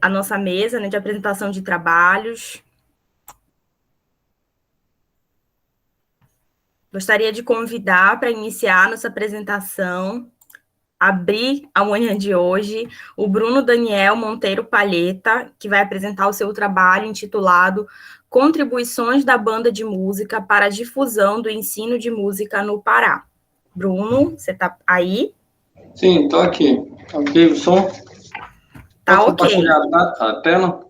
a nossa mesa, né, de apresentação de trabalhos. Gostaria de convidar para iniciar nossa apresentação, abrir a manhã de hoje, o Bruno Daniel Monteiro Palheta, que vai apresentar o seu trabalho intitulado Contribuições da Banda de Música para a Difusão do Ensino de Música no Pará. Bruno, você está aí? Sim, estou aqui. Ok, o som? Tá Pode ok. compartilhar a tela?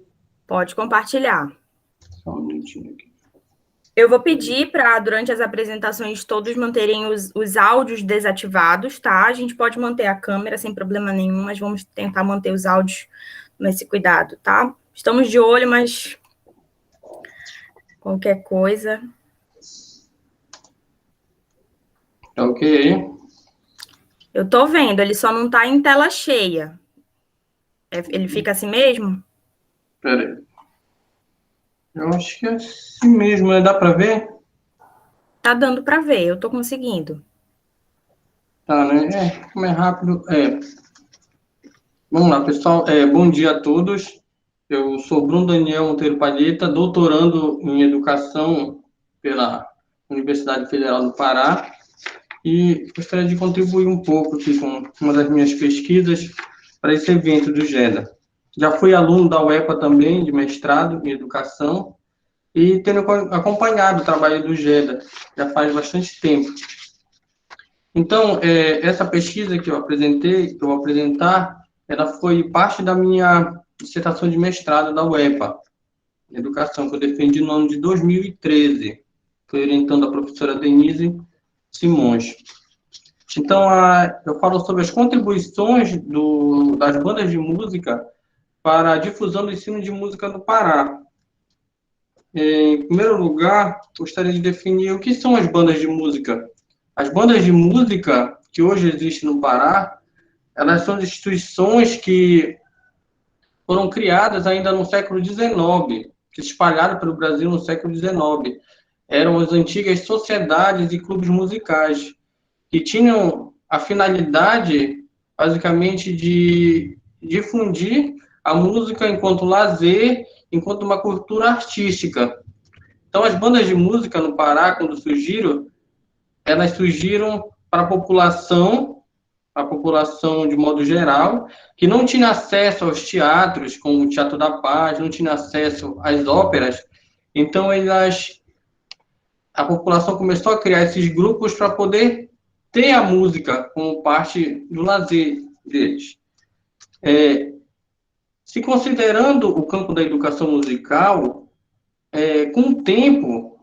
Pode compartilhar. Só um minutinho aqui. Eu vou pedir para, durante as apresentações, todos manterem os áudios desativados, tá? A gente pode manter a câmera sem problema nenhum, mas vamos tentar manter os áudios nesse cuidado, tá? Estamos de olho, mas qualquer coisa. Tá ok aí? Eu tô vendo, ele só não tá em tela cheia. Ele fica assim mesmo? Espera aí. Eu acho que é assim mesmo, né? Dá para ver? Tá dando para ver, eu tô conseguindo. Tá, né? Como é rápido. Vamos lá, pessoal. Bom dia a todos. Eu sou Bruno Daniel Monteiro Palheta, doutorando em Educação pela Universidade Federal do Pará, e gostaria de contribuir um pouco aqui com uma das minhas pesquisas para esse evento do GEDA. Já fui aluno da UEPA também, de mestrado em Educação, e tenho acompanhado o trabalho do GEDA já faz bastante tempo. Então, essa pesquisa que eu apresentei, que eu vou apresentar, ela foi parte da minha dissertação de mestrado da UEPA, Educação, que eu defendi no ano de 2013. Foi orientando a professora Denise Simões. Então, eu falo sobre as contribuições das bandas de música para a difusão do ensino de música no Pará. Em primeiro lugar, gostaria de definir o que são as bandas de música. As bandas de música que hoje existem no Pará, elas são instituições que foram criadas ainda no século XIX, que se espalharam pelo Brasil no século XIX. Eram as antigas sociedades e clubes musicais, que tinham a finalidade, basicamente, de difundir a música enquanto lazer, enquanto uma cultura artística. Então, as bandas de música no Pará, quando surgiram, elas surgiram para a população de modo geral, que não tinha acesso aos teatros, como o Teatro da Paz, não tinha acesso às óperas. Então, a população começou a criar esses grupos para poder ter a música como parte do lazer deles. Se considerando o campo da educação musical, com o tempo,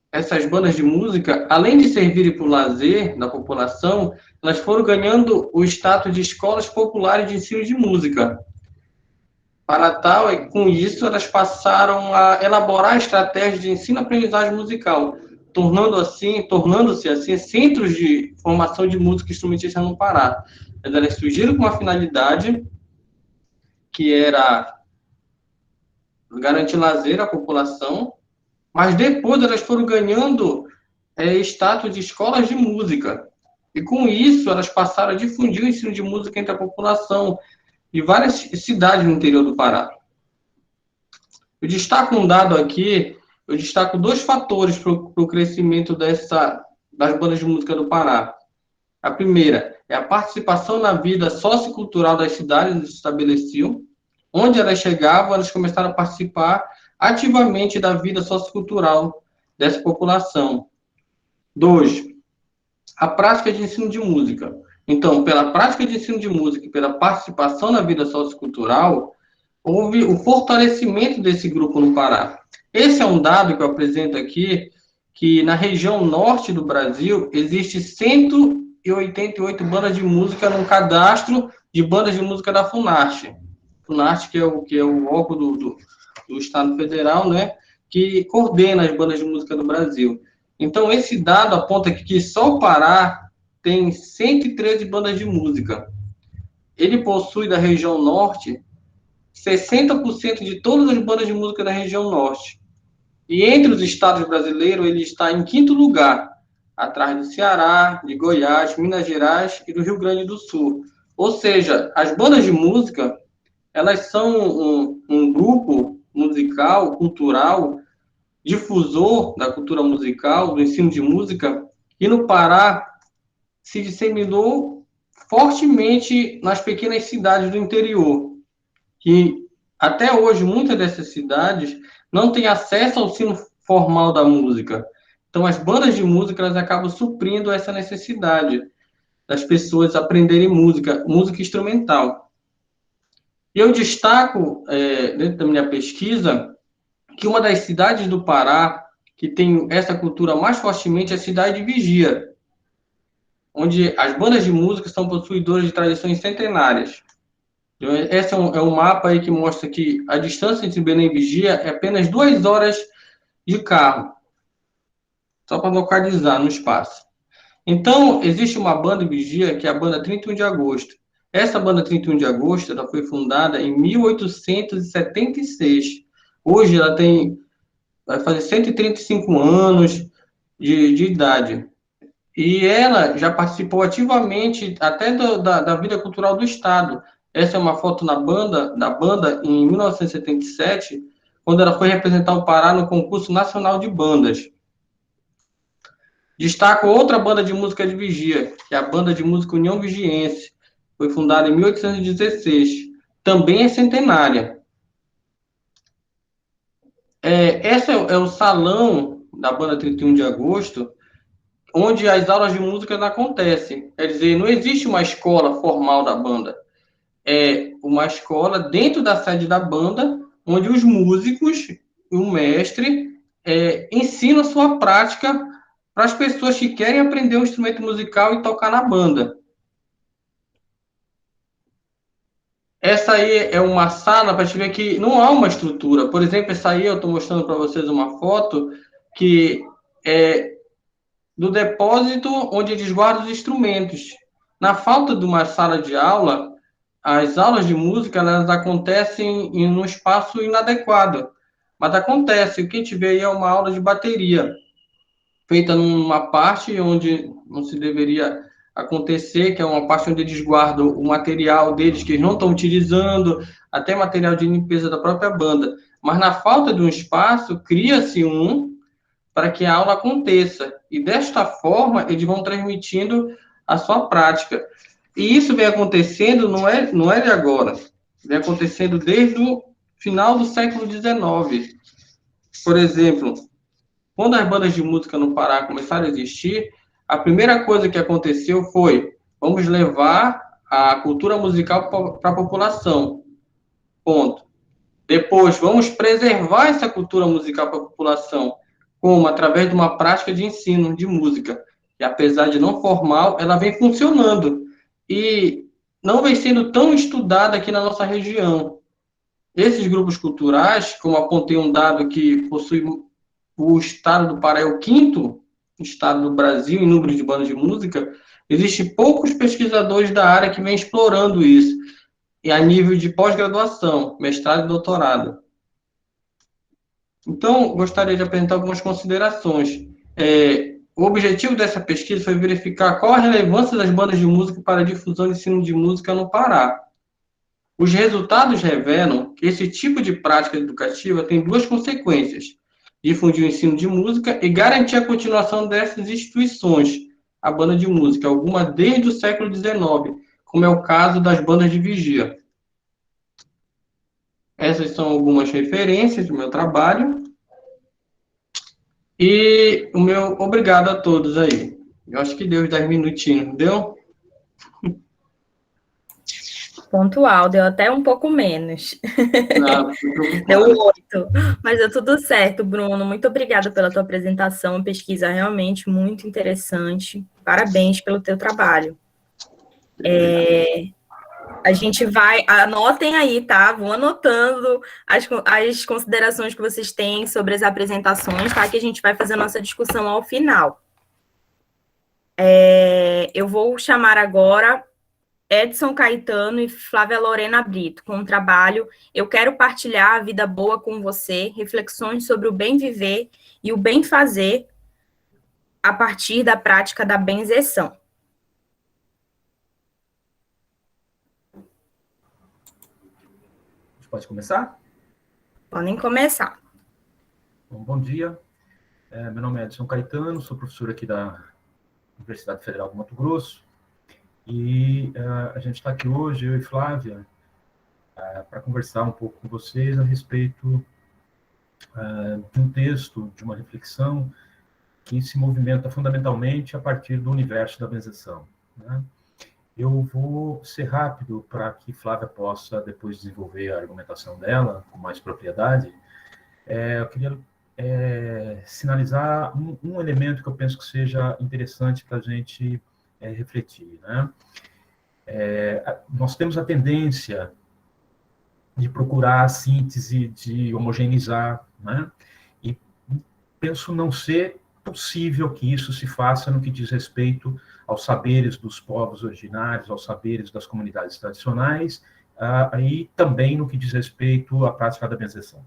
essas bandas de música, além de servirem para o lazer da população, elas foram ganhando o status de escolas populares de ensino de música. Para tal, com isso, elas passaram a elaborar estratégias de ensino-aprendizagem musical, tornando-se assim centros de formação de música instrumentista no Pará. Elas surgiram com uma finalidade que era garantir lazer à população, mas depois elas foram ganhando status de escolas de música. E com isso, elas passaram a difundir o ensino de música entre a população de várias cidades no interior do Pará. Eu destaco um dado aqui, eu destaco dois fatores para o crescimento das bandas de música do Pará. A primeira é a participação na vida sociocultural das cidades onde se estabeleciam. Onde elas chegavam, elas começaram a participar ativamente da vida sociocultural dessa população. 2. A prática de ensino de música. Então, pela prática de ensino de música e pela participação na vida sociocultural, houve o fortalecimento desse grupo no Pará. Esse é um dado que eu apresento aqui, que na região norte do Brasil, existe 188 bandas de música no cadastro de bandas de música da Funarte. Funarte, que é o órgão do Estado Federal, né, que coordena as bandas de música do Brasil. Então, esse dado aponta que só o Pará tem 113 bandas de música. Ele possui, da região norte, 60% de todas as bandas de música da região norte. E entre os estados brasileiros, ele está em quinto lugar, atrás do Ceará, de Goiás, Minas Gerais e do Rio Grande do Sul. Ou seja, as bandas de música, elas são um grupo musical, cultural, difusor da cultura musical, do ensino de música, e no Pará se disseminou fortemente nas pequenas cidades do interior, que até hoje muitas dessas cidades não têm acesso ao ensino formal da música. Então, as bandas de música elas acabam suprindo essa necessidade das pessoas aprenderem música, música instrumental. E eu destaco, dentro da minha pesquisa, que uma das cidades do Pará que tem essa cultura mais fortemente é a cidade de Vigia, onde as bandas de música são possuidoras de tradições centenárias. Então, esse é um mapa aí que mostra que a distância entre Belém e Vigia é apenas 2 horas de carro, só para localizar no espaço. Então, existe uma banda em Vigia, que é a banda 31 de Agosto. Essa banda 31 de Agosto ela foi fundada em 1876. Hoje ela vai fazer 135 anos de idade. E ela já participou ativamente até da vida cultural do Estado. Essa é uma foto da banda em 1977, quando ela foi representar o Pará no concurso nacional de bandas. Destaco outra banda de música de Vigia, que é a banda de música União Vigiense. Foi fundada em 1816. Também é centenária. Esse é o salão da banda 31 de Agosto, onde as aulas de música não acontecem. Quer dizer, não existe uma escola formal da banda. É uma escola dentro da sede da banda, onde os músicos e o mestre ensinam a sua prática para as pessoas que querem aprender um instrumento musical e tocar na banda. Essa aí é uma sala para te ver que não há uma estrutura. Por exemplo, essa aí eu estou mostrando para vocês uma foto que é do depósito onde eles guardam os instrumentos. Na falta de uma sala de aula, as aulas de música elas acontecem em um espaço inadequado. Mas acontece, o que a gente vê aí é uma aula de bateria, feita numa parte onde não se deveria acontecer, que é uma parte onde eles guardam o material deles que eles não estão utilizando, até material de limpeza da própria banda. Mas na falta de um espaço, cria-se um para que a aula aconteça. E desta forma, eles vão transmitindo a sua prática. E isso vem acontecendo, não é de agora, vem acontecendo desde o final do século XIX. Por exemplo, quando as bandas de música no Pará começaram a existir, a primeira coisa que aconteceu foi: vamos levar a cultura musical para a população. Ponto. Depois, vamos preservar essa cultura musical para a população, como através de uma prática de ensino de música, que apesar de não formal, ela vem funcionando e não vem sendo tão estudada aqui na nossa região. Esses grupos culturais, como apontei um dado que possui o estado do Pará é o quinto estado do Brasil em número de bandas de música, existem poucos pesquisadores da área que vêm explorando isso, e a nível de pós-graduação, mestrado e doutorado. Então, gostaria de apresentar algumas considerações. O objetivo dessa pesquisa foi verificar qual a relevância das bandas de música para a difusão e ensino de música no Pará. Os resultados revelam que esse tipo de prática educativa tem duas consequências: difundir o ensino de música e garantir a continuação dessas instituições, a banda de música, alguma desde o século XIX, como é o caso das bandas de vigia. Essas são algumas referências do meu trabalho. E o meu obrigado a todos aí. Eu acho que deu 10 minutinhos, deu? Pontual, deu até um pouco menos. Não, Deu 8, mas deu tudo certo, Bruno. Muito obrigada pela tua apresentação, pesquisa realmente muito interessante. Parabéns pelo teu trabalho. A gente vai, anotem aí, tá? Vão anotando as considerações que vocês têm sobre as apresentações, tá? Que a gente vai fazer a nossa discussão ao final. Eu vou chamar agora Edson Caetano e Flávia Lorena Brito, com o trabalho Eu Quero Partilhar a Vida Boa com Você, reflexões sobre o bem viver e o bem fazer a partir da prática da benzeção. pode começar? Podem começar. Bom dia. Meu nome é Edson Caetano, sou professor aqui da Universidade Federal do Mato Grosso. E a gente está aqui hoje, eu e Flávia, para conversar um pouco com vocês a respeito de um texto, de uma reflexão que se movimenta fundamentalmente a partir do universo da benzeção, né? Eu vou ser rápido para que Flávia possa depois desenvolver a argumentação dela com mais propriedade. Eu queria sinalizar um elemento que eu penso que seja interessante para a gente refletir, né? Nós temos a tendência de procurar a síntese, de homogeneizar, né? E penso não ser possível que isso se faça no que diz respeito aos saberes dos povos originários, aos saberes das comunidades tradicionais, e também no que diz respeito à prática da benzeção.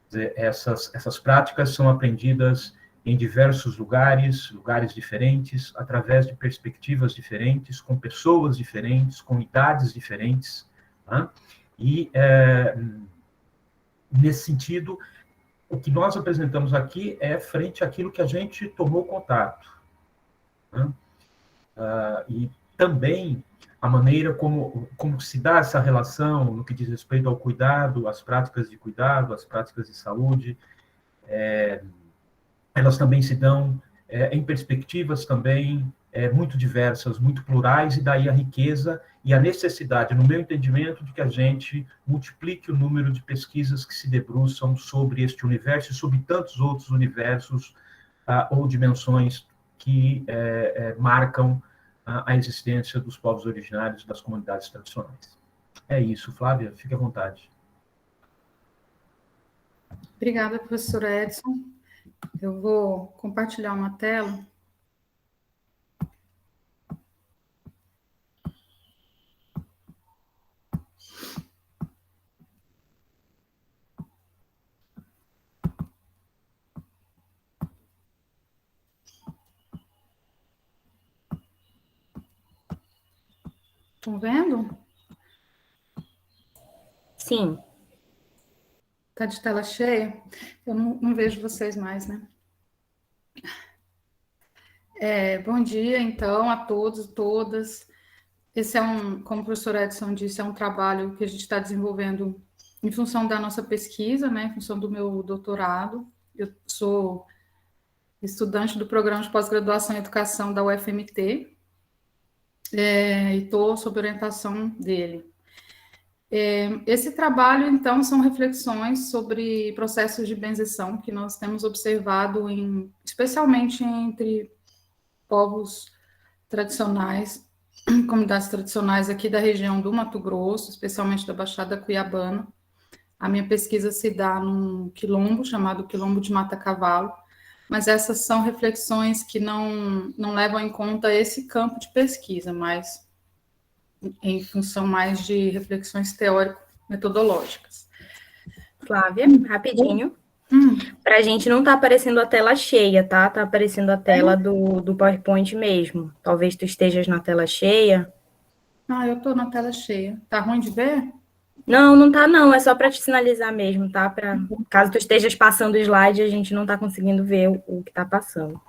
Quer dizer, essas práticas são aprendidas em diversos lugares diferentes, através de perspectivas diferentes, com pessoas diferentes, com idades diferentes, né? E, nesse sentido, o que nós apresentamos aqui é frente àquilo que a gente tomou contato, né? E também a maneira como se dá essa relação no que diz respeito ao cuidado, às práticas de cuidado, às práticas de saúde, elas também se dão em perspectivas também muito diversas, muito plurais, e daí a riqueza e a necessidade, no meu entendimento, de que a gente multiplique o número de pesquisas que se debruçam sobre este universo e sobre tantos outros universos ou dimensões que marcam a existência dos povos originários das comunidades tradicionais. É isso, Flávia, fique à vontade. Obrigada, professora Edson. Eu vou compartilhar uma tela. Estão vendo? Sim. Está de tela cheia? Eu não vejo vocês mais, né? Bom dia, então, a todos e todas. Esse como o professor Edson disse, é um trabalho que a gente está desenvolvendo em função da nossa pesquisa, né? Em função do meu doutorado. Eu sou estudante do programa de pós-graduação em educação da UFMT, e estou sob orientação dele. Esse trabalho, então, são reflexões sobre processos de benzeção que nós temos observado, especialmente entre povos tradicionais, comunidades tradicionais aqui da região do Mato Grosso, especialmente da Baixada Cuiabana. A minha pesquisa se dá num quilombo chamado Quilombo de Mata Cavalo, mas essas são reflexões que não levam em conta esse campo de pesquisa, mas em função mais de reflexões teórico-metodológicas. Flávia, rapidinho. Para a gente não tá aparecendo a tela cheia, tá? Tá aparecendo a tela do PowerPoint mesmo. Talvez tu estejas na tela cheia. Eu tô na tela cheia. Tá ruim de ver? Não tá não. É só para te sinalizar mesmo, tá? Caso tu estejas passando o slide, a gente não tá conseguindo ver o que tá passando.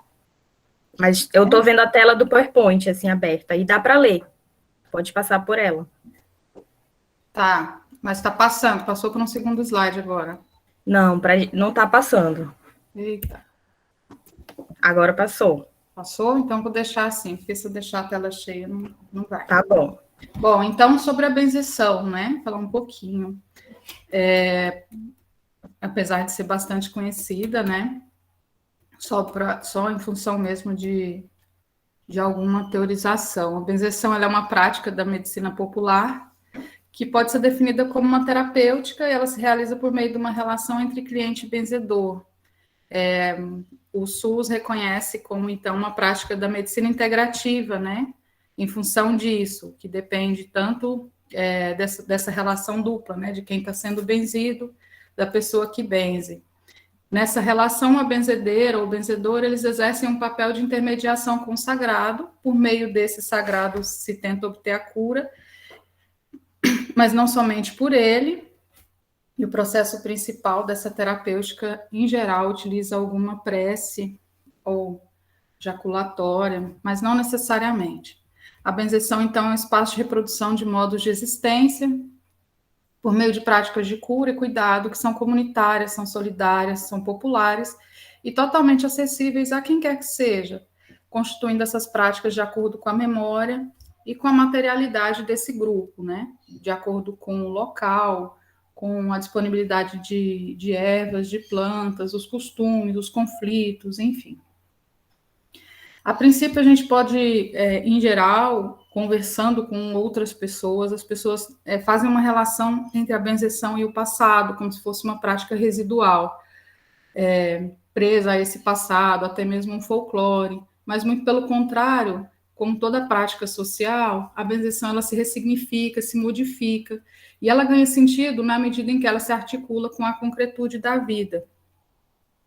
Mas eu tô vendo a tela do PowerPoint, assim, aberta. E dá para ler. Pode passar por ela. Tá, mas tá passando. Passou para um segundo slide agora. Não, não tá passando. Eita. Agora passou. Passou? Então vou deixar assim, porque se eu deixar a tela cheia, não vai. Tá bom. Bom, então sobre a benzeção, né? Falar um pouquinho. Apesar de ser bastante conhecida, né? Só em função mesmo de alguma teorização. A benzeção ela é uma prática da medicina popular que pode ser definida como uma terapêutica, e ela se realiza por meio de uma relação entre cliente e benzedor. O SUS reconhece como, então, uma prática da medicina integrativa, né? Em função disso, que depende tanto dessa relação dupla, né? De quem está sendo benzido, da pessoa que benze. Nessa relação, a benzedeira ou o benzedor, eles exercem um papel de intermediação com o sagrado, por meio desse sagrado se tenta obter a cura, mas não somente por ele, E o processo principal dessa terapêutica, em geral, utiliza alguma prece ou jaculatória, mas não necessariamente. A benzeção, então, é um espaço de reprodução de modos de existência, por meio de práticas de cura e cuidado, que são comunitárias, são solidárias, são populares e totalmente acessíveis a quem quer que seja, constituindo essas práticas de acordo com a memória e com a materialidade desse grupo, né? De acordo com o local, com a disponibilidade de ervas, de plantas, os costumes, os conflitos, enfim. A princípio, a gente pode, em geral, conversando com outras pessoas, as pessoas fazem uma relação entre a benzeção e o passado, como se fosse uma prática residual, presa a esse passado, até mesmo um folclore, mas muito pelo contrário, como toda prática social, a benzeção ela se ressignifica, se modifica, e ela ganha sentido na medida em que ela se articula com a concretude da vida.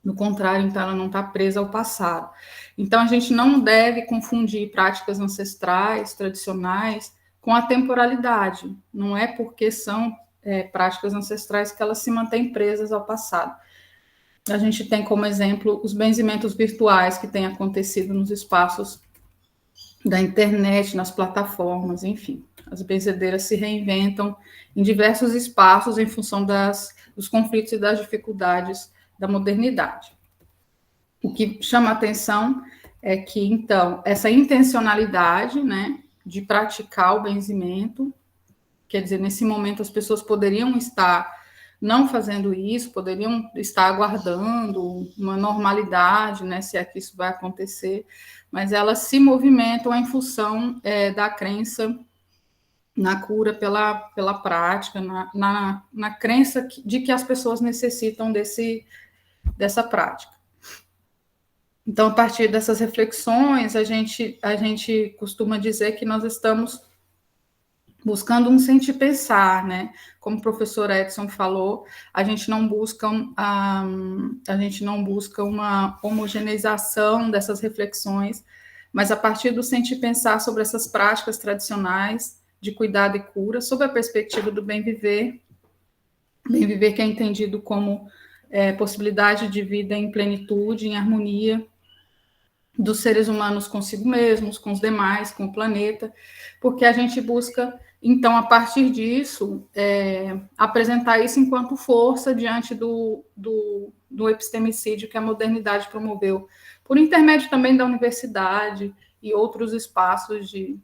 No contrário, então, ela não está presa ao passado. Então, a gente não deve confundir práticas ancestrais, tradicionais, com a temporalidade. Não é porque são práticas ancestrais que elas se mantêm presas ao passado. A gente tem como exemplo os benzimentos virtuais que têm acontecido nos espaços da internet, nas plataformas, enfim. As benzedeiras se reinventam em diversos espaços em função dos conflitos e das dificuldades da modernidade. O que chama a atenção é que, então, essa intencionalidade, né, de praticar o benzimento, quer dizer, nesse momento as pessoas poderiam estar não fazendo isso, poderiam estar aguardando uma normalidade, né, se é que isso vai acontecer, mas elas se movimentam em função da crença na cura pela prática, na crença de que as pessoas necessitam dessa prática. Então, a partir dessas reflexões, a gente costuma dizer que nós estamos buscando um sentir pensar, né? Como o professor Edson falou, a gente não busca uma homogeneização dessas reflexões, mas a partir do sentir pensar sobre essas práticas tradicionais de cuidado e cura, sob a perspectiva do bem viver que é entendido como possibilidade de vida em plenitude, em harmonia dos seres humanos consigo mesmos, com os demais, com o planeta, porque a gente busca, então, a partir disso, apresentar isso enquanto força diante do epistemicídio que a modernidade promoveu, por intermédio também da universidade e outros espaços de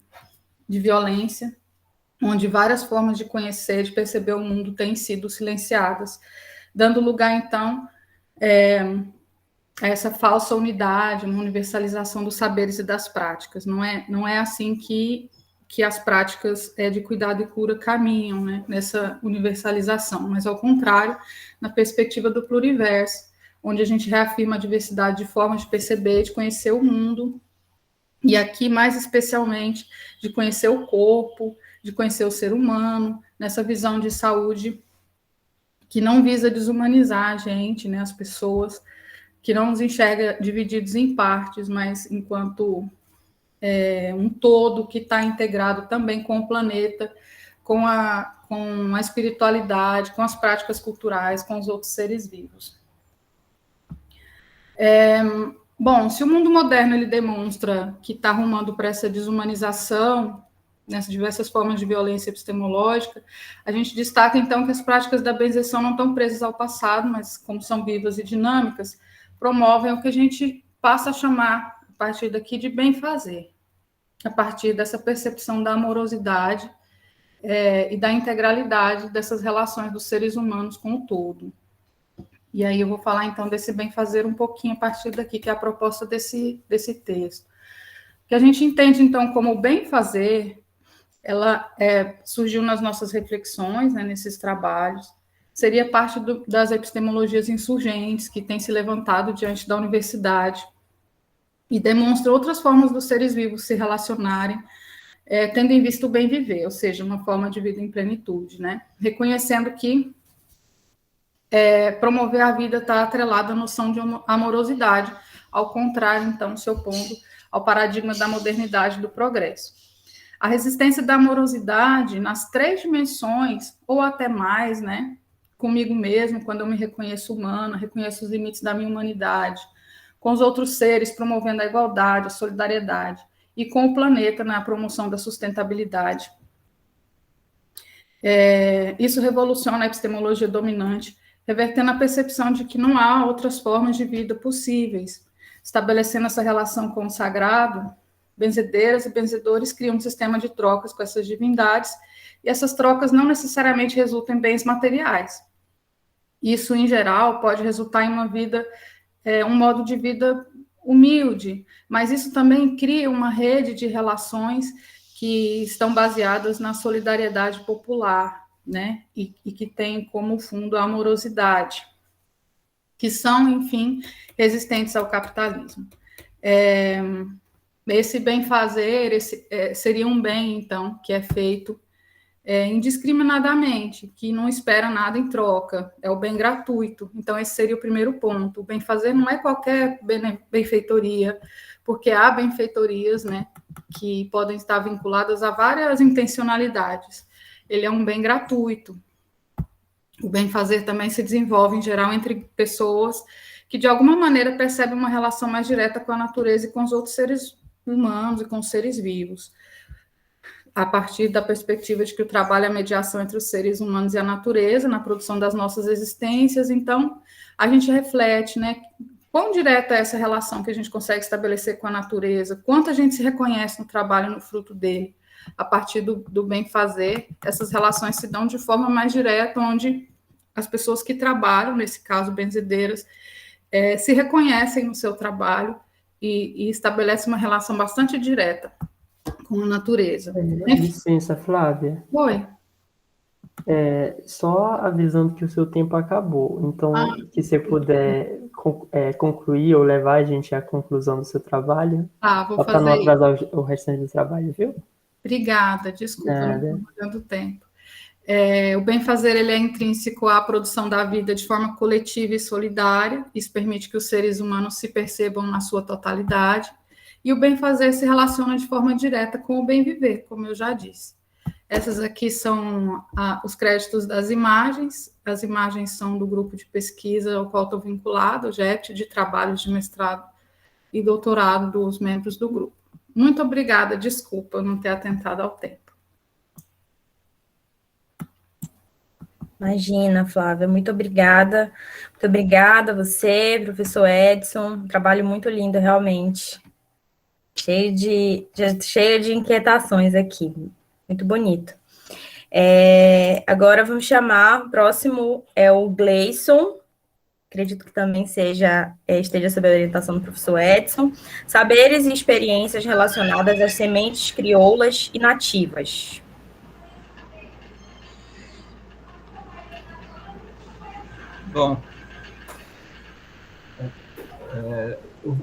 violência, onde várias formas de conhecer, de perceber o mundo têm sido silenciadas, dando lugar, então, a essa falsa unidade, uma universalização dos saberes e das práticas. Não é assim que as práticas de cuidado e cura caminham, né, nessa universalização, mas, ao contrário, na perspectiva do pluriverso, onde a gente reafirma a diversidade de formas de perceber, de conhecer o mundo, e aqui, mais especialmente, de conhecer o corpo, de conhecer o ser humano, nessa visão de saúde que não visa desumanizar a gente, né, as pessoas, que não nos enxerga divididos em partes, mas enquanto um todo que está integrado também com o planeta, com a espiritualidade, com as práticas culturais, com os outros seres vivos. Bom, se o mundo moderno ele demonstra que está arrumando para essa desumanização, nessas diversas formas de violência epistemológica, a gente destaca, então, que as práticas da benzeção não estão presas ao passado, mas, como são vivas e dinâmicas, promovem o que a gente passa a chamar, a partir daqui, de bem-fazer, a partir dessa percepção da amorosidade e da integralidade dessas relações dos seres humanos com o todo. E aí eu vou falar, então, desse bem-fazer um pouquinho a partir daqui, que é a proposta desse texto. O que a gente entende, então, como o bem-fazer, ela surgiu nas nossas reflexões, né, nesses trabalhos, seria parte das epistemologias insurgentes que têm se levantado diante da universidade e demonstra outras formas dos seres vivos se relacionarem, tendo em vista o bem viver, ou seja, uma forma de vida em plenitude, né? Reconhecendo que promover a vida está atrelada à noção de amorosidade, ao contrário, então, se opondo ao paradigma da modernidade do progresso. A resistência da amorosidade nas 3 dimensões, ou até mais, né? comigo mesmo, quando eu me reconheço humana, reconheço os limites da minha humanidade, com os outros seres, promovendo a igualdade, a solidariedade, e com o planeta na promoção da sustentabilidade. Isso revoluciona a epistemologia dominante, revertendo a percepção de que não há outras formas de vida possíveis, estabelecendo essa relação com o sagrado. Benzedeiras e benzedores criam um sistema de trocas com essas divindades, e essas trocas não necessariamente resultam em bens materiais. Isso, em geral, pode resultar em uma vida, um modo de vida humilde, mas isso também cria uma rede de relações que estão baseadas na solidariedade popular, né? E que tem como fundo a amorosidade, que são, enfim, resistentes ao capitalismo. Esse bem-fazer seria um bem, então, que é feito indiscriminadamente, que não espera nada em troca, é o bem gratuito. Então, esse seria o primeiro ponto. O bem-fazer não é qualquer benfeitoria, porque há benfeitorias, né, que podem estar vinculadas a várias intencionalidades. Ele é um bem gratuito. O bem-fazer também se desenvolve, em geral, entre pessoas que, de alguma maneira, percebem uma relação mais direta com a natureza e com os outros seres humanos e com os seres vivos, a partir da perspectiva de que o trabalho é a mediação entre os seres humanos e a natureza, na produção das nossas existências. Então, a gente reflete, né, quão direta é essa relação que a gente consegue estabelecer com a natureza, quanto a gente se reconhece no trabalho e no fruto dele. A partir do bem-fazer, essas relações se dão de forma mais direta, onde as pessoas que trabalham, nesse caso, benzedeiras, se reconhecem no seu trabalho e estabelecem uma relação bastante direta com a natureza. Licença, Flávia. Oi. Só avisando que o seu tempo acabou. Então, se você puder concluir ou levar a gente à conclusão do seu trabalho. Vou fazer para não atrasar o restante do trabalho, viu? Obrigada, desculpa, não estou dando tempo. O bem-fazer ele é intrínseco à produção da vida de forma coletiva e solidária. Isso permite que os seres humanos se percebam na sua totalidade. E o bem-fazer se relaciona de forma direta com o bem-viver, como eu já disse. Essas aqui são os créditos das imagens. As imagens são do grupo de pesquisa ao qual estou vinculado, o GEPT, de trabalhos de mestrado e doutorado dos membros do grupo. Muito obrigada, desculpa não ter atentado ao tempo. Imagina, Flávia, muito obrigada. Muito obrigada a você, professor Edson. Um trabalho muito lindo, realmente. Cheio de inquietações aqui. Muito bonito. Agora vamos chamar, o próximo é o Gleison. Acredito que também esteja sob a orientação do professor Edson. Saberes e experiências relacionadas às sementes crioulas e nativas. Bom, eu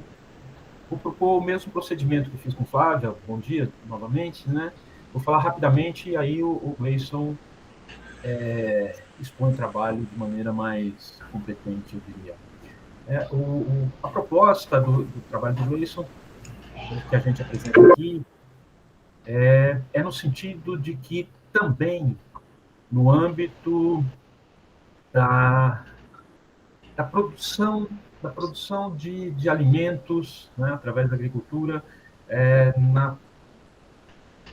vou propor o mesmo procedimento que fiz com o Flávia. Bom dia, novamente, né? Vou falar rapidamente e aí o Gleison expõe o trabalho de maneira mais competente, eu diria. A proposta do trabalho do Gleison, que a gente apresenta aqui, é no sentido de que também, no âmbito da produção de alimentos, né, através da agricultura,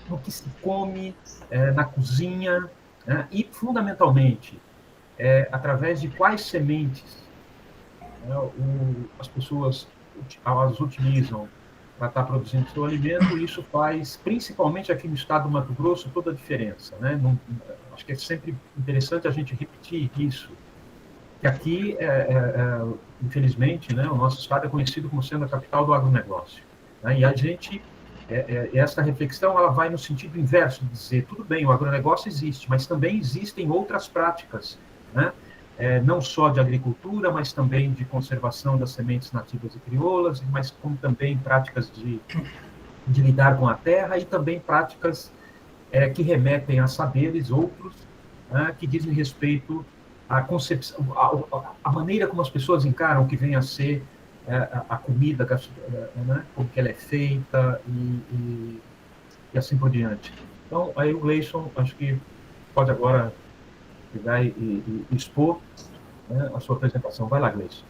no que se come, na cozinha, né, e, fundamentalmente, através de quais sementes, né, as pessoas as utilizam para estar produzindo seu alimento. Isso faz, principalmente aqui no estado do Mato Grosso, toda a diferença, né? Acho que é sempre interessante a gente repetir isso, que aqui, infelizmente, né, o nosso estado é conhecido como sendo a capital do agronegócio, né? E a gente, essa reflexão, ela vai no sentido inverso, de dizer, tudo bem, o agronegócio existe, mas também existem outras práticas, né? Não só de agricultura, mas também de conservação das sementes nativas e crioulas, mas como também práticas de lidar com a terra e também práticas que remetem a saberes outros, né, que dizem respeito à concepção, a maneira como as pessoas encaram o que vem a ser a comida, né, como que ela é feita e assim por diante. Então, aí o Gleison, acho que pode agora chegar e expor, né, a sua apresentação. Vai lá, Gleice.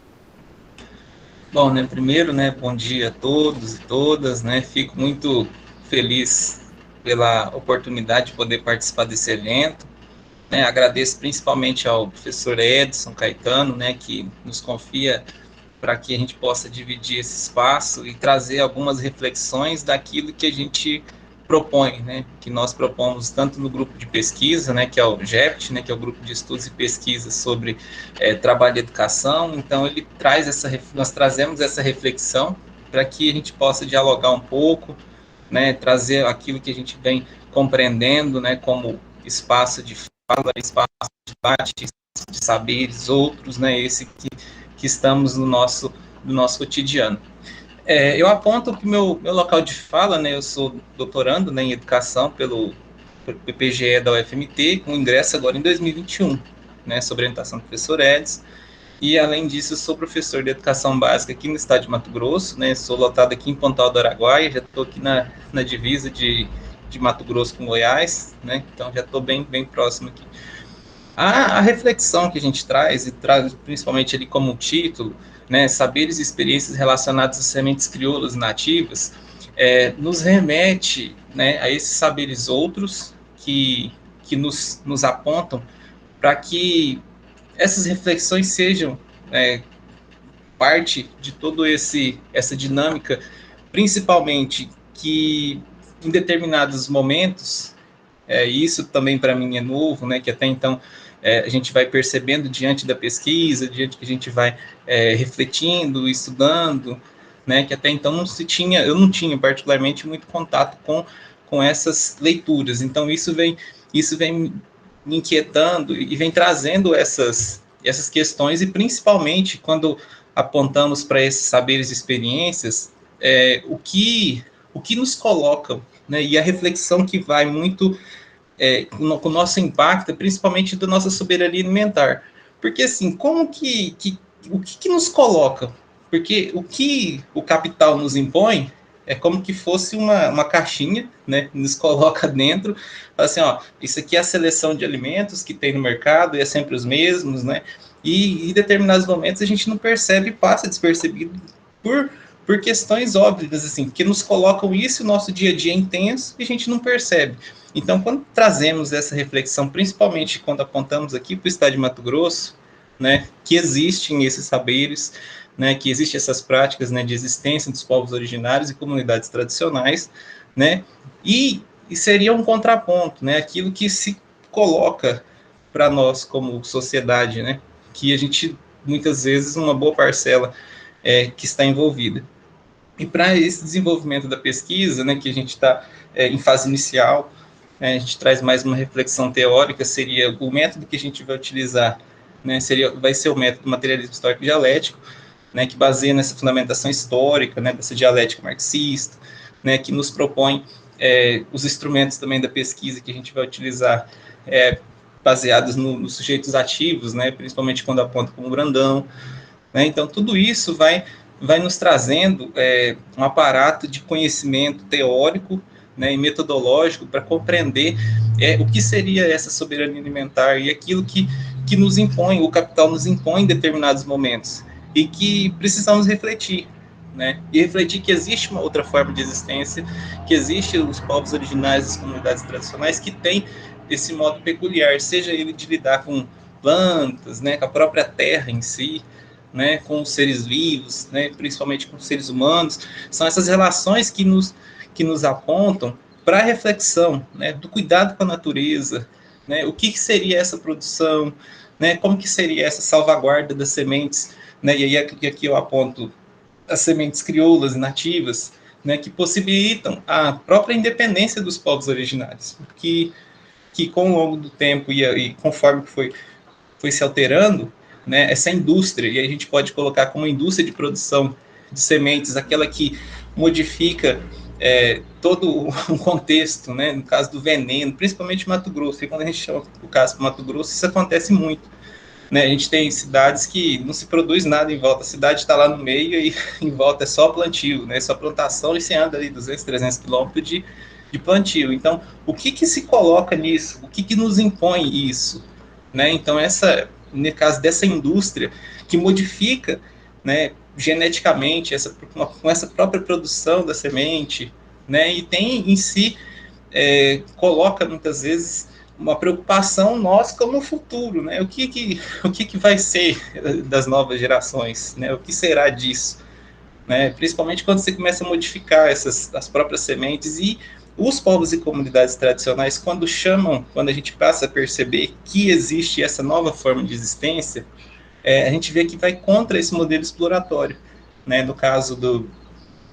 Bom, né, primeiro, né, bom dia a todos e todas, né, fico muito feliz pela oportunidade de poder participar desse evento, né, agradeço principalmente ao professor Edson Caetano, né, que nos confia para que a gente possa dividir esse espaço e trazer algumas reflexões daquilo que a gente propõe, né, que nós propomos tanto no grupo de pesquisa, né, que é o GEPT, né, que é o grupo de estudos e pesquisas sobre trabalho e educação. Então ele traz nós trazemos essa reflexão para que a gente possa dialogar um pouco, né, trazer aquilo que a gente vem compreendendo, né, como espaço de fala, espaço de debate, de saberes outros, né, esse que estamos no nosso cotidiano. Eu aponto que meu local de fala, né, eu sou doutorando, né, em educação pelo PPGE da UFMT, com ingresso agora em 2021, né, sobre orientação do professor Edson, e além disso eu sou professor de educação básica aqui no estado de Mato Grosso, né, sou lotado aqui em Pontal do Araguaia, já estou aqui na divisa de Mato Grosso com Goiás, né, então já estou bem próximo aqui. A reflexão que a gente traz, e traz principalmente ali como título, né, saberes e experiências relacionados às sementes crioulas nativas, nos remete, né, a esses saberes outros que nos apontam para que essas reflexões sejam parte de todo essa dinâmica, principalmente que em determinados momentos, isso também para mim é novo, né, que até então a gente vai percebendo diante da pesquisa, diante que a gente vai refletindo, estudando, né, que até então eu não tinha particularmente muito contato com essas leituras. Então isso vem me inquietando e vem trazendo essas questões, e principalmente quando apontamos para esses saberes e experiências, o que nos colocam, né, e a reflexão que vai muito com o nosso impacto, principalmente da nossa soberania alimentar. Porque, assim, o que nos coloca? Porque o que o capital nos impõe é como que fosse uma caixinha, né? Nos coloca dentro, fala assim, ó, isso aqui é a seleção de alimentos que tem no mercado, e é sempre os mesmos, né? E em determinados momentos a gente não percebe, passa despercebido por questões óbvias, assim, que nos colocam isso, o nosso dia a dia é intenso e a gente não percebe. Então, quando trazemos essa reflexão, principalmente quando apontamos aqui para o estado de Mato Grosso, né, que existem esses saberes, né, que existem essas práticas, né, de existência dos povos originários e comunidades tradicionais, né, e seria um contraponto, né, aquilo que se coloca para nós como sociedade, né, que a gente, muitas vezes, uma boa parcela que está envolvida. E para esse desenvolvimento da pesquisa, né, que a gente está em fase inicial, a gente traz mais uma reflexão teórica, seria o método que a gente vai utilizar, né, vai ser o método do materialismo histórico dialético, né, que baseia nessa fundamentação histórica, né, dessa dialética marxista, né, que nos propõe os instrumentos também da pesquisa que a gente vai utilizar, baseados nos sujeitos ativos, né, principalmente quando aponta como Brandão, né, então tudo isso vai nos trazendo um aparato de conhecimento teórico, né, e metodológico para compreender o que seria essa soberania alimentar e aquilo que nos impõe, o capital nos impõe em determinados momentos, e que precisamos refletir, né, e refletir que existe uma outra forma de existência, que existem os povos originários, as comunidades tradicionais, que têm esse modo peculiar, seja ele de lidar com plantas, né, com a própria terra em si, né, com os seres vivos, né, principalmente com os seres humanos. São essas relações que nos apontam para a reflexão, né, do cuidado com a natureza, né, o que seria essa produção, né, como que seria essa salvaguarda das sementes, né, e aqui eu aponto as sementes crioulas e nativas, né, que possibilitam a própria independência dos povos originários, que com o longo do tempo e conforme foi se alterando, né, essa indústria, e a gente pode colocar como indústria de produção de sementes, aquela que modifica todo um contexto, né, no caso do veneno, principalmente Mato Grosso, e quando a gente chama o caso para Mato Grosso, isso acontece muito, né, a gente tem cidades que não se produz nada em volta, a cidade está lá no meio e em volta é só plantio, né, só plantação, e você anda ali 200, 300 quilômetros de plantio. Então, o que se coloca nisso? O que nos impõe isso? né? Então, no caso dessa indústria que modifica, né, geneticamente com essa própria produção da semente, né, e tem em si, coloca muitas vezes uma preocupação nossa como o futuro, né? O que vai ser das novas gerações, né? O que será disso, né? Principalmente quando você começa a modificar as próprias sementes. E os povos e comunidades tradicionais, quando a gente passa a perceber que existe essa nova forma de existência, a gente vê que vai contra esse modelo exploratório, né? No caso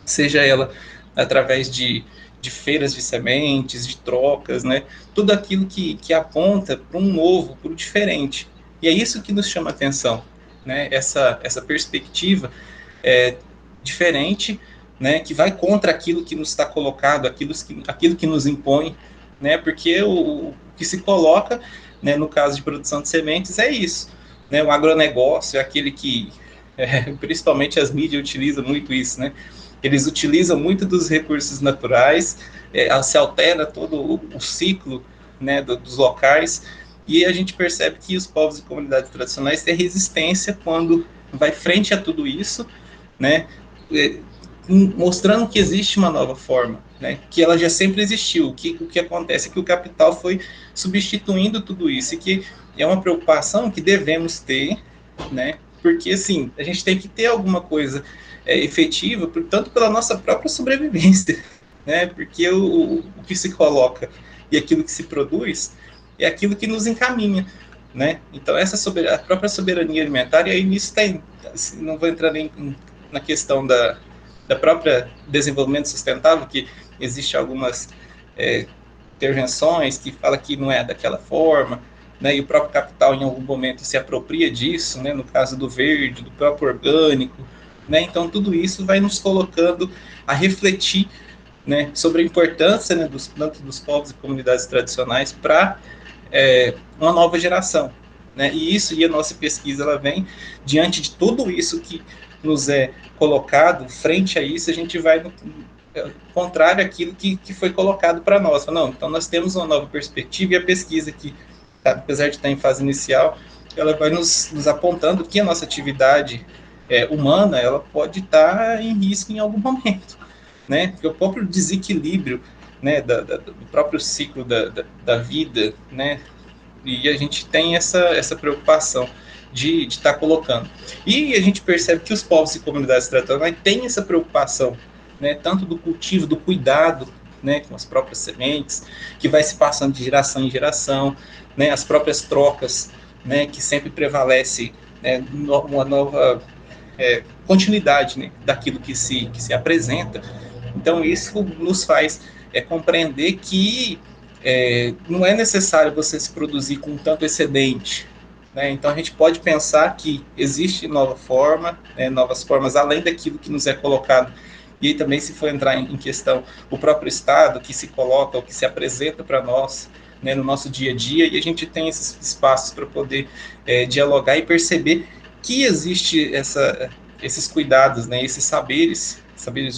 seja ela através de feiras de sementes, de trocas, né? Tudo aquilo que aponta para um novo, para o diferente. E é isso que nos chama a atenção, né? Essa perspectiva diferente, né? Que vai contra aquilo que nos está colocado, aquilo que nos impõe, né? Porque o que se coloca, né, no caso de produção de sementes, é isso, né? O agronegócio é aquele que, principalmente as mídias utilizam muito isso, né? Eles utilizam muito dos recursos naturais, se altera todo o ciclo, né, dos locais, e a gente percebe que os povos e comunidades tradicionais têm resistência quando vai frente a tudo isso, né, mostrando que existe uma nova forma, né, que ela já sempre existiu. O que acontece é que o capital foi substituindo tudo isso, e que é uma preocupação que devemos ter, né, porque assim, a gente tem que ter alguma coisa efetiva, tanto pela nossa própria sobrevivência, né, porque o que se coloca e aquilo que se produz é aquilo que nos encaminha, né, então a própria soberania alimentar, e aí nisso não vou entrar nem na questão da própria desenvolvimento sustentável, que existe algumas intervenções que fala que não é daquela forma, né, e o próprio capital em algum momento se apropria disso, né, no caso do verde, do próprio orgânico, né, então tudo isso vai nos colocando a refletir, né, sobre a importância, né, tanto dos povos e comunidades tradicionais para uma nova geração, né, e a nossa pesquisa ela vem diante de tudo isso que nos é colocado. Frente a isso a gente vai contrário àquilo que foi colocado para nós. Não, então nós temos uma nova perspectiva, e a pesquisa que, apesar de estar em fase inicial, ela vai nos apontando que a nossa atividade humana, ela pode estar em risco em algum momento, né? Porque o próprio desequilíbrio, né, do próprio ciclo da vida, né? E a gente tem essa preocupação de estar colocando. E a gente percebe que os povos e comunidades tradicionais têm essa preocupação, né, tanto do cultivo, do cuidado, né, com as próprias sementes, que vai se passando de geração em geração, né, as próprias trocas, né, que sempre prevalece, né, uma nova continuidade, né, daquilo que se apresenta. Então isso nos faz compreender que não é necessário você se produzir com tanto excedente, né? Então a gente pode pensar que existe nova forma, novas formas além daquilo que nos é colocado. E aí também, se for entrar em questão o próprio Estado que se coloca, ou que se apresenta para nós, né, no nosso dia a dia, e a gente tem esses espaços para poder dialogar e perceber que existe esses cuidados, né, esses saberes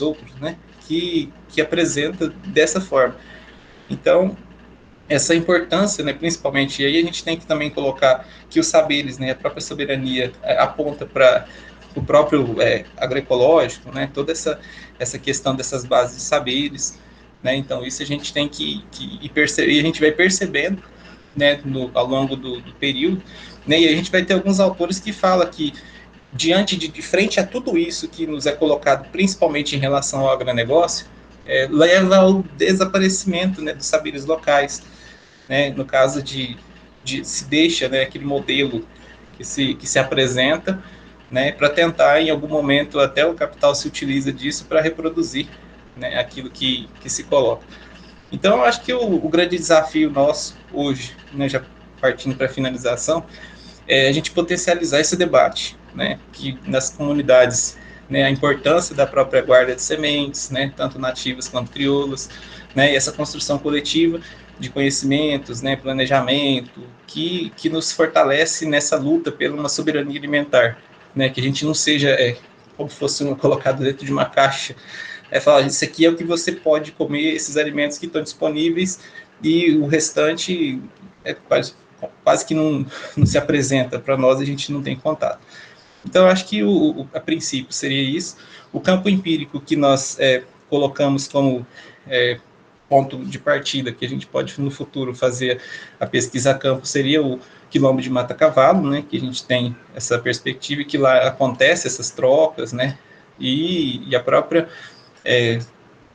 outros, né, que apresenta dessa forma. Então, essa importância, né, principalmente, e aí a gente tem que também colocar que os saberes, né, a própria soberania aponta para o próprio agroecológico, né, toda essa questão dessas bases de saberes, né, então isso a gente tem que ir perceber, e a gente vai percebendo, né, ao longo do período, né, e a gente vai ter alguns autores que falam que diante de frente a tudo isso que nos é colocado, principalmente em relação ao agronegócio, leva ao desaparecimento, né, dos saberes locais, né, no caso de se deixa, né, aquele modelo que se apresenta, né, para tentar, em algum momento, até o capital se utiliza disso para reproduzir, né, aquilo que se coloca. Então, eu acho que o grande desafio nosso hoje, né, já partindo para a finalização, é a gente potencializar esse debate, né, que nas comunidades, né, a importância da própria guarda de sementes, né, tanto nativas quanto crioulas, né, e essa construção coletiva de conhecimentos, né, planejamento, que nos fortalece nessa luta pela uma soberania alimentar, né, que a gente não seja como fosse colocado dentro de uma caixa, falar, isso aqui é o que você pode comer, esses alimentos que estão disponíveis, e o restante quase que não se apresenta para nós, a gente não tem contato. Então, eu acho que, a princípio, seria isso. O campo empírico que nós colocamos como ponto de partida, que a gente pode, no futuro, fazer a pesquisa a campo, seria o Quilombo de Mata Cavalo, né, que a gente tem essa perspectiva, que lá acontece essas trocas, né, e a própria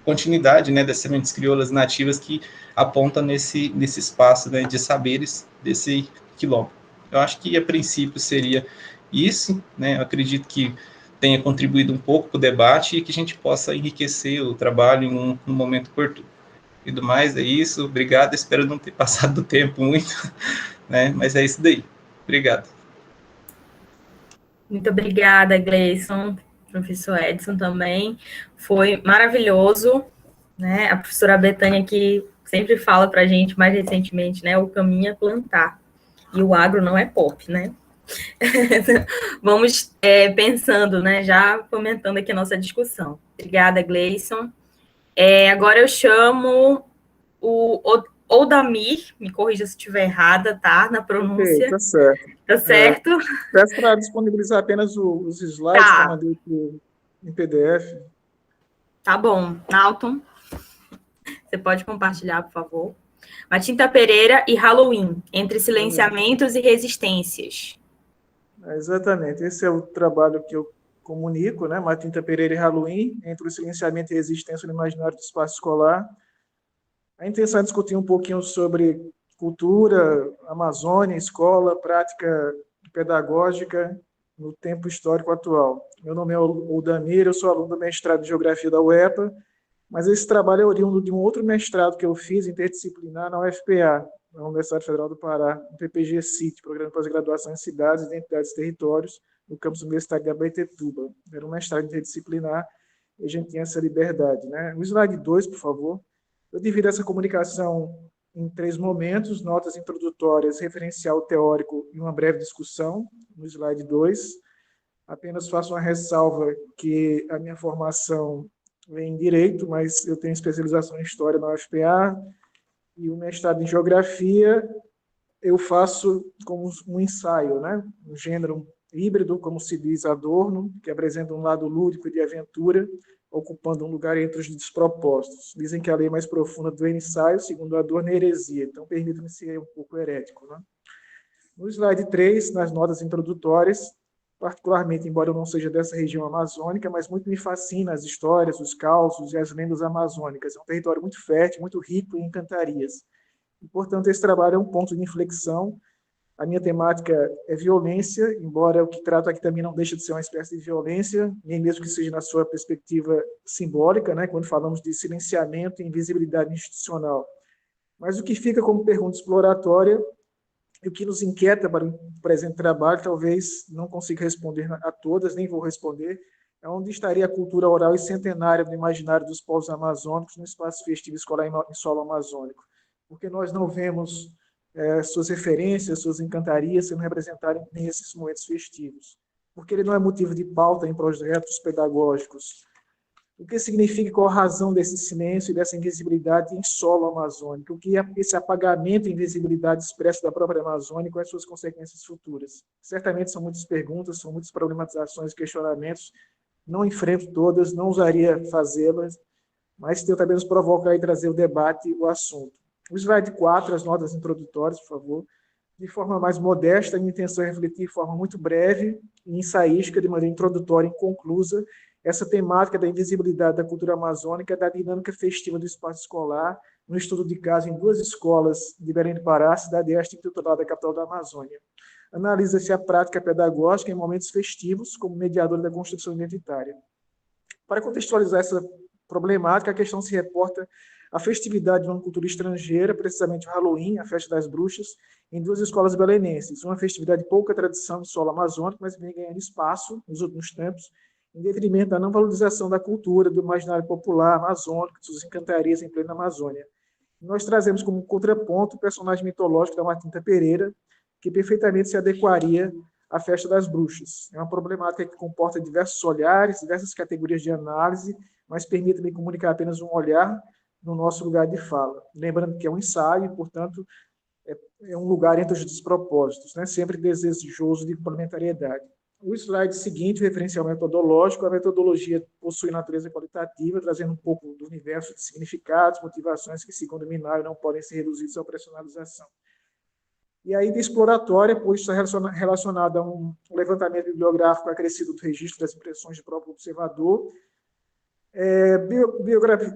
continuidade, né, das sementes crioulas nativas que aponta nesse espaço, né, de saberes desse quilombo. Eu acho que, a princípio, seria isso, né, eu acredito que tenha contribuído um pouco para o debate e que a gente possa enriquecer o trabalho em um momento curto. E do mais, é isso, obrigado, espero não ter passado do tempo muito, né, mas é isso daí. Obrigado. Muito obrigada, Gleison, professor Edson também, foi maravilhoso, né, a professora Betânia que sempre fala para a gente, mais recentemente, né, o caminho é plantar, e o agro não é pop, né. Vamos pensando, né, já comentando aqui a nossa discussão. Obrigada, Gleison. Agora eu chamo o Oldamir, me corrija se estiver errada, tá, na pronúncia. Tá certo. Tá certo? Peço para disponibilizar apenas os slides que eu mandei aqui em PDF. Tá bom. Nalton, você pode compartilhar, por favor. Matinta Pereira e Halloween, entre silenciamentos e resistências. Exatamente, esse é o trabalho que eu comunico, né? Matinta Pereira e Halloween, entre o silenciamento e resistência no imaginário do espaço escolar. A intenção é discutir um pouquinho sobre cultura, Amazônia, escola, prática pedagógica no tempo histórico atual. Meu nome é Oldamir, eu sou aluno do mestrado em Geografia da UEPA, mas esse trabalho é oriundo de um outro mestrado que eu fiz, interdisciplinar, na UFPA, na Universidade Federal do Pará, no PPG-CIT, Programa de Pós-Graduação em Cidades, Identidades e Territórios, no campus universitário de Abaetetuba. Era um mestrado interdisciplinar e a gente tinha essa liberdade, né? O slide 2, por favor. Eu divido essa comunicação em 3 momentos: notas introdutórias, referencial teórico e uma breve discussão, no slide 2. Apenas faço uma ressalva que a minha formação vem em Direito, mas eu tenho especialização em História na UFPA, e o mestrado em Geografia eu faço como um ensaio, né? Um gênero híbrido, como se diz Adorno, que apresenta um lado lúdico e de aventura, ocupando um lugar entre os despropósitos. Dizem que a lei mais profunda do ensaio, segundo Adorno, é heresia, então permita-me ser um pouco herético, né? No slide 3, nas notas introdutórias, particularmente, embora eu não seja dessa região amazônica, mas muito me fascina as histórias, os causos e as lendas amazônicas. É um território muito fértil, muito rico em encantarias. E, portanto, esse trabalho é um ponto de inflexão. A minha temática é violência, embora o que trato aqui também não deixa de ser uma espécie de violência, nem mesmo que seja na sua perspectiva simbólica, né, quando falamos de silenciamento e invisibilidade institucional. Mas o que fica como pergunta exploratória e o que nos inquieta para o presente trabalho, talvez não consiga responder a todas, nem vou responder, é onde estaria a cultura oral e centenária do imaginário dos povos amazônicos no espaço festivo escolar em solo amazônico. Porque nós não vemos suas referências, suas encantarias sendo representadas nesses momentos festivos. Porque ele não é motivo de pauta em projetos pedagógicos. O que significa, qual a razão desse silêncio e dessa invisibilidade em solo amazônico? O que é esse apagamento e invisibilidade expressa da própria Amazônia e quais suas consequências futuras? Certamente são muitas perguntas, são muitas problematizações, questionamentos. Não enfrento todas, não ousaria fazê-las, mas tento apenas provocar e trazer o debate e o assunto. O slide 4, as notas introdutórias, por favor. De forma mais modesta, a minha intenção é refletir de forma muito breve e ensaística, de maneira introdutória e inconclusa, essa temática da invisibilidade da cultura amazônica, da dinâmica festiva do espaço escolar, no estudo de caso em 2 escolas de Belém do Pará, cidade esta intitulada a capital da Amazônia. Analisa-se a prática pedagógica em momentos festivos como mediadora da construção identitária. Para contextualizar essa problemática, a questão se reporta à festividade de uma cultura estrangeira, precisamente o Halloween, a festa das bruxas, em 2 escolas belenenses. Uma festividade de pouca tradição em solo amazônico, mas vem ganhando espaço nos últimos tempos, em detrimento da não valorização da cultura, do imaginário popular amazônico, de suas encantarias em plena Amazônia. Nós trazemos como contraponto o personagem mitológico da Matinta Pereira, que perfeitamente se adequaria à festa das bruxas. É uma problemática que comporta diversos olhares, diversas categorias de análise, mas permite-me comunicar apenas um olhar no nosso lugar de fala. Lembrando que é um ensaio, portanto, é um lugar entre os despropósitos, né? Sempre desejoso de complementariedade. O slide seguinte, referencial metodológico, a metodologia possui natureza qualitativa, trazendo um pouco do universo de significados, motivações que, segundo Minari, não podem ser reduzidos à personalização. E a ida exploratória, pois está relacionada a um levantamento bibliográfico acrescido do registro das impressões do próprio observador.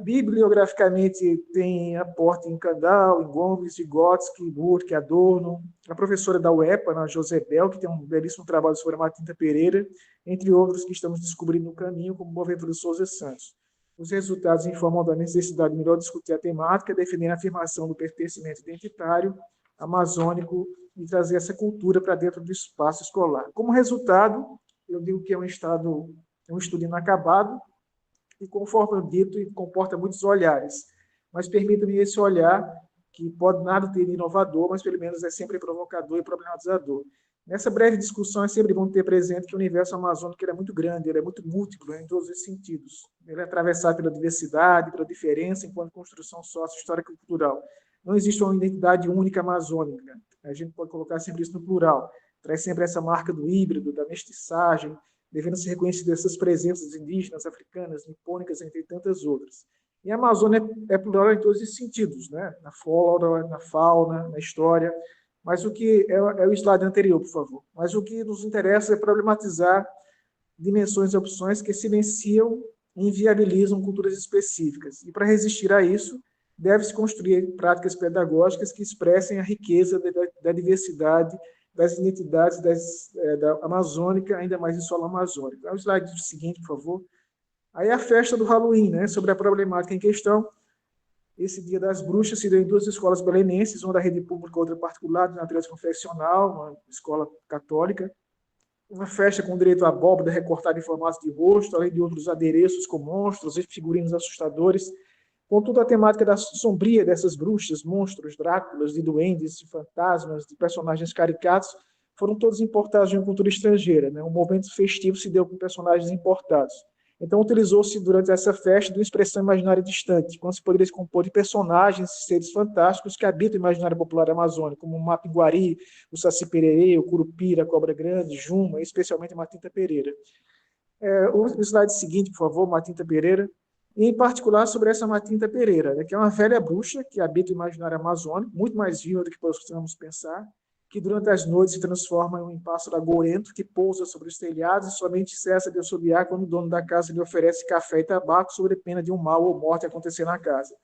Bibliograficamente tem aporte em Kandel, em Gomes, Vygotsky, Burke, Adorno, a professora da UEPA, a Josebel, que tem um belíssimo trabalho sobre a Matinta Pereira, entre outros que estamos descobrindo no caminho, como Boaventura de Souza Santos. Os resultados informam da necessidade de melhor discutir a temática, defender a afirmação do pertencimento identitário, amazônico, e trazer essa cultura para dentro do espaço escolar. Como resultado, eu digo que é um estudo inacabado, e, conforme eu dito, comporta muitos olhares. Mas permita-me esse olhar, que pode nada ter de inovador, mas pelo menos é sempre provocador e problematizador. Nessa breve discussão, é sempre bom ter presente que o universo amazônico é muito grande, ele é muito múltiplo em todos os sentidos. Ele é atravessado pela diversidade, pela diferença, enquanto construção sócio-histórica e cultural. Não existe uma identidade única amazônica. A gente pode colocar sempre isso no plural. Traz sempre essa marca do híbrido, da mestiçagem, devendo ser reconhecidas essas presenças indígenas, africanas, nipônicas, entre tantas outras. E a Amazônia é plural em todos os sentidos, né? Na flora, na fauna, na história. Mas o que é o slide anterior, por favor. Mas o que nos interessa é problematizar dimensões e opções que silenciam e inviabilizam culturas específicas. E para resistir a isso, deve-se construir práticas pedagógicas que expressem a riqueza da diversidade das identidades da amazônica, ainda mais em solo amazônico. É o slide seguinte, por favor. Aí a festa do Halloween, né, sobre a problemática em questão. Esse Dia das Bruxas se deu em duas escolas belenenses, uma da rede pública, outra particular, de natureza confessional, uma escola católica. Uma festa com direito à abóbora recortada em formato de rosto, além de outros adereços com monstros e figurinos assustadores. Contudo, a temática sombria dessas bruxas, monstros, Dráculas, de duendes, de fantasmas, de personagens caricatos, foram todos importados de uma cultura estrangeira, né? Um momento festivo se deu com personagens importados. Então, utilizou-se durante essa festa de uma expressão imaginária distante, quando se poderia se compor de personagens e seres fantásticos que habitam o imaginário popular amazônico, como o Mapinguari, o Saci-Pererê, o Curupira, a Cobra Grande, Juma, e especialmente a Matinta Pereira. O slide seguinte, por favor, Matinta Pereira. E, em particular, sobre essa Matinta Pereira, né, que é uma velha bruxa que habita o imaginário amazônico, muito mais viva do que possamos pensar, que durante as noites se transforma em um pássaro agourento que pousa sobre os telhados e somente cessa de assobiar quando o dono da casa lhe oferece café e tabaco sobre pena de um mal ou morte acontecer na casa.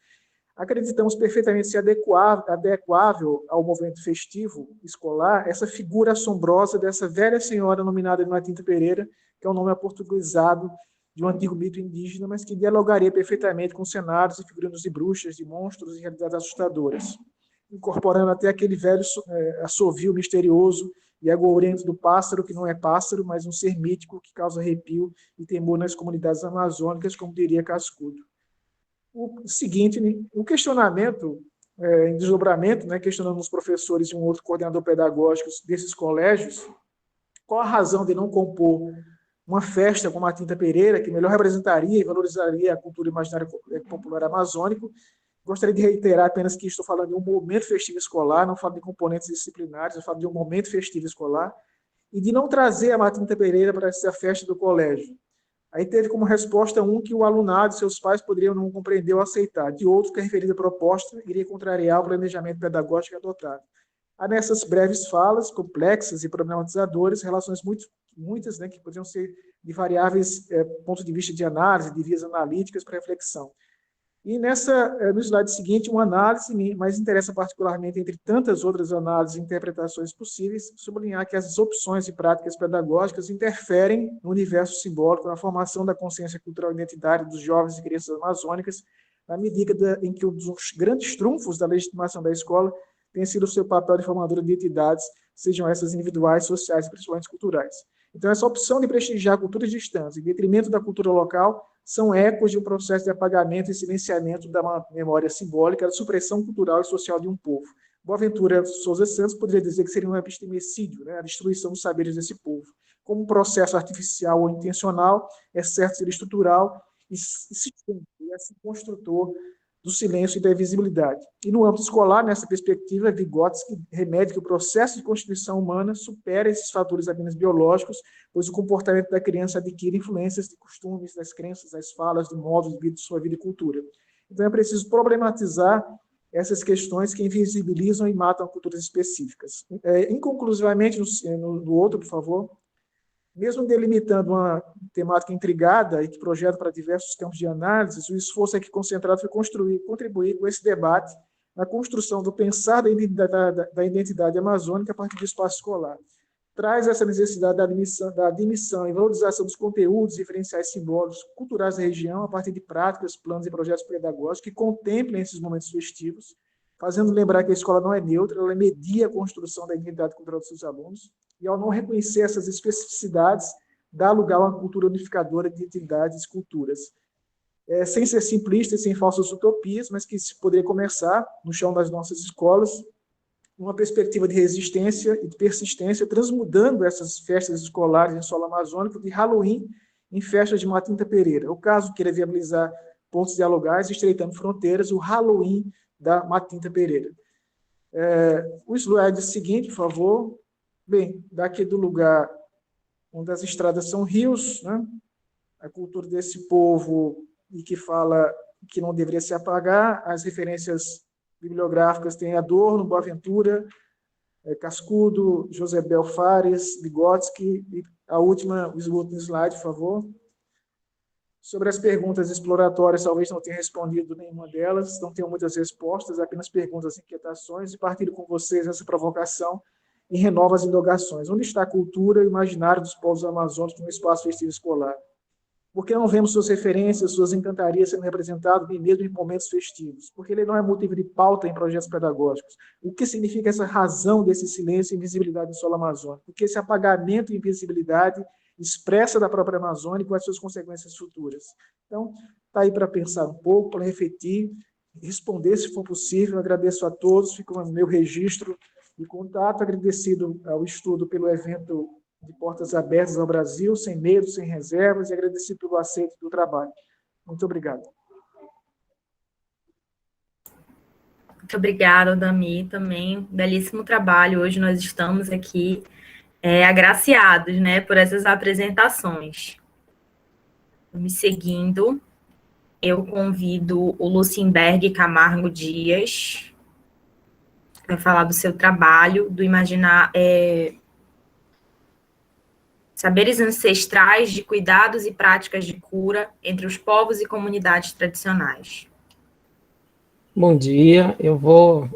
Acreditamos perfeitamente ser adequável ao movimento festivo escolar essa figura assombrosa dessa velha senhora nominada de Matinta Pereira, que é um nome aportuguesado de um antigo mito indígena, mas que dialogaria perfeitamente com cenários e figurinos de bruxas, de monstros e realidades assustadoras, incorporando até aquele velho assovio misterioso e agourento do pássaro, que não é pássaro, mas um ser mítico que causa arrepio e temor nas comunidades amazônicas, como diria Cascudo. O seguinte, o questionamento, em desdobramento, né, questionando os professores e um outro coordenador pedagógico desses colégios, qual a razão de não compor uma festa como a Matinta Pereira, que melhor representaria e valorizaria a cultura imaginária popular amazônico. Gostaria de reiterar apenas que estou falando de um momento festivo escolar, não falo de componentes disciplinares, eu falo de um momento festivo escolar, e de não trazer a Matinta Pereira para essa festa do colégio. Aí teve como resposta que o alunado e seus pais poderiam não compreender ou aceitar, de outro que a referida proposta iria contrariar o planejamento pedagógico adotado. Há nessas breves falas, complexas e problematizadoras, relações muitas, né, que poderiam ser de variáveis pontos de vista de análise, de vias analíticas para reflexão. E no slide seguinte, uma análise, mas interessa particularmente, entre tantas outras análises e interpretações possíveis, sublinhar que as opções e práticas pedagógicas interferem no universo simbólico, na formação da consciência cultural e identitária dos jovens e crianças amazônicas, na medida em que um dos grandes trunfos da legitimação da escola tem sido o seu papel de formadora de identidades, sejam essas individuais, sociais e principalmente culturais. Então, essa opção de prestigiar culturas distantes em detrimento da cultura local são ecos de um processo de apagamento e silenciamento da memória simbólica, da supressão cultural e social de um povo. Boaventura Souza Santos poderia dizer que seria um epistemicídio, né, a destruição dos saberes desse povo. Como um processo artificial ou intencional, é certo ser estrutural e sistêmico, e assim construtor do silêncio e da invisibilidade. E no âmbito escolar, nessa perspectiva, Vygotsky remete que o processo de constituição humana supera esses fatores apenas biológicos, pois o comportamento da criança adquire influências de costumes, das crenças, das falas, do modo de vida, de sua vida e cultura. Então é preciso problematizar essas questões que invisibilizam e matam culturas específicas. Inconclusivamente, no outro, por favor, mesmo delimitando uma temática intrigada e que projeta para diversos campos de análise, o esforço aqui concentrado foi contribuir com esse debate na construção do pensar da identidade amazônica a partir do espaço escolar. Traz essa necessidade da admissão e valorização dos conteúdos diferenciais simbólicos culturais da região a partir de práticas, planos e projetos pedagógicos que contemplem esses momentos festivos, fazendo lembrar que a escola não é neutra, ela media a construção da identidade cultural dos seus alunos, e ao não reconhecer essas especificidades, dá lugar a uma cultura unificadora de identidades e culturas. Sem ser simplista e sem falsas utopias, mas que se poderia começar, no chão das nossas escolas, uma perspectiva de resistência e de persistência, transmudando essas festas escolares em solo amazônico de Halloween em festas de Matinta Pereira. O caso queira viabilizar pontos dialogais, estreitando fronteiras, o Halloween da Matinta Pereira. O slide seguinte, por favor. Bem, daqui do lugar onde as estradas são rios, né? A cultura desse povo e que fala que não deveria se apagar, as referências bibliográficas têm Adorno, Boaventura, Cascudo, José Bel Fares, Vygotsky, e a última, o último slide, por favor. Sobre as perguntas exploratórias, talvez não tenha respondido nenhuma delas, não tenho muitas respostas, apenas perguntas, inquietações, e partilho com vocês essa provocação e renova as indagações. Onde está a cultura e o imaginário dos povos amazônicos no espaço festivo escolar? Por que não vemos suas referências, suas encantarias sendo representadas nem mesmo em momentos festivos? Porque ele não é motivo de pauta em projetos pedagógicos. O que significa essa razão desse silêncio e invisibilidade do solo amazônico? Porque esse apagamento e invisibilidade expressa da própria Amazônia e com as suas consequências futuras. Então, está aí para pensar um pouco, para refletir, responder se for possível. Eu agradeço a todos, fico no meu registro de contato, agradecido ao estudo pelo evento de portas abertas ao Brasil, sem medo, sem reservas, e agradecido pelo aceito do trabalho. Muito obrigado. Muito obrigada, Dami, também. Belíssimo trabalho. Hoje nós estamos aqui agraciados, né, por essas apresentações. Me seguindo, eu convido o Lucimberg Camargo Dias, vai falar do seu trabalho, do imaginar saberes ancestrais de cuidados e práticas de cura entre os povos e comunidades tradicionais. Bom dia, eu vou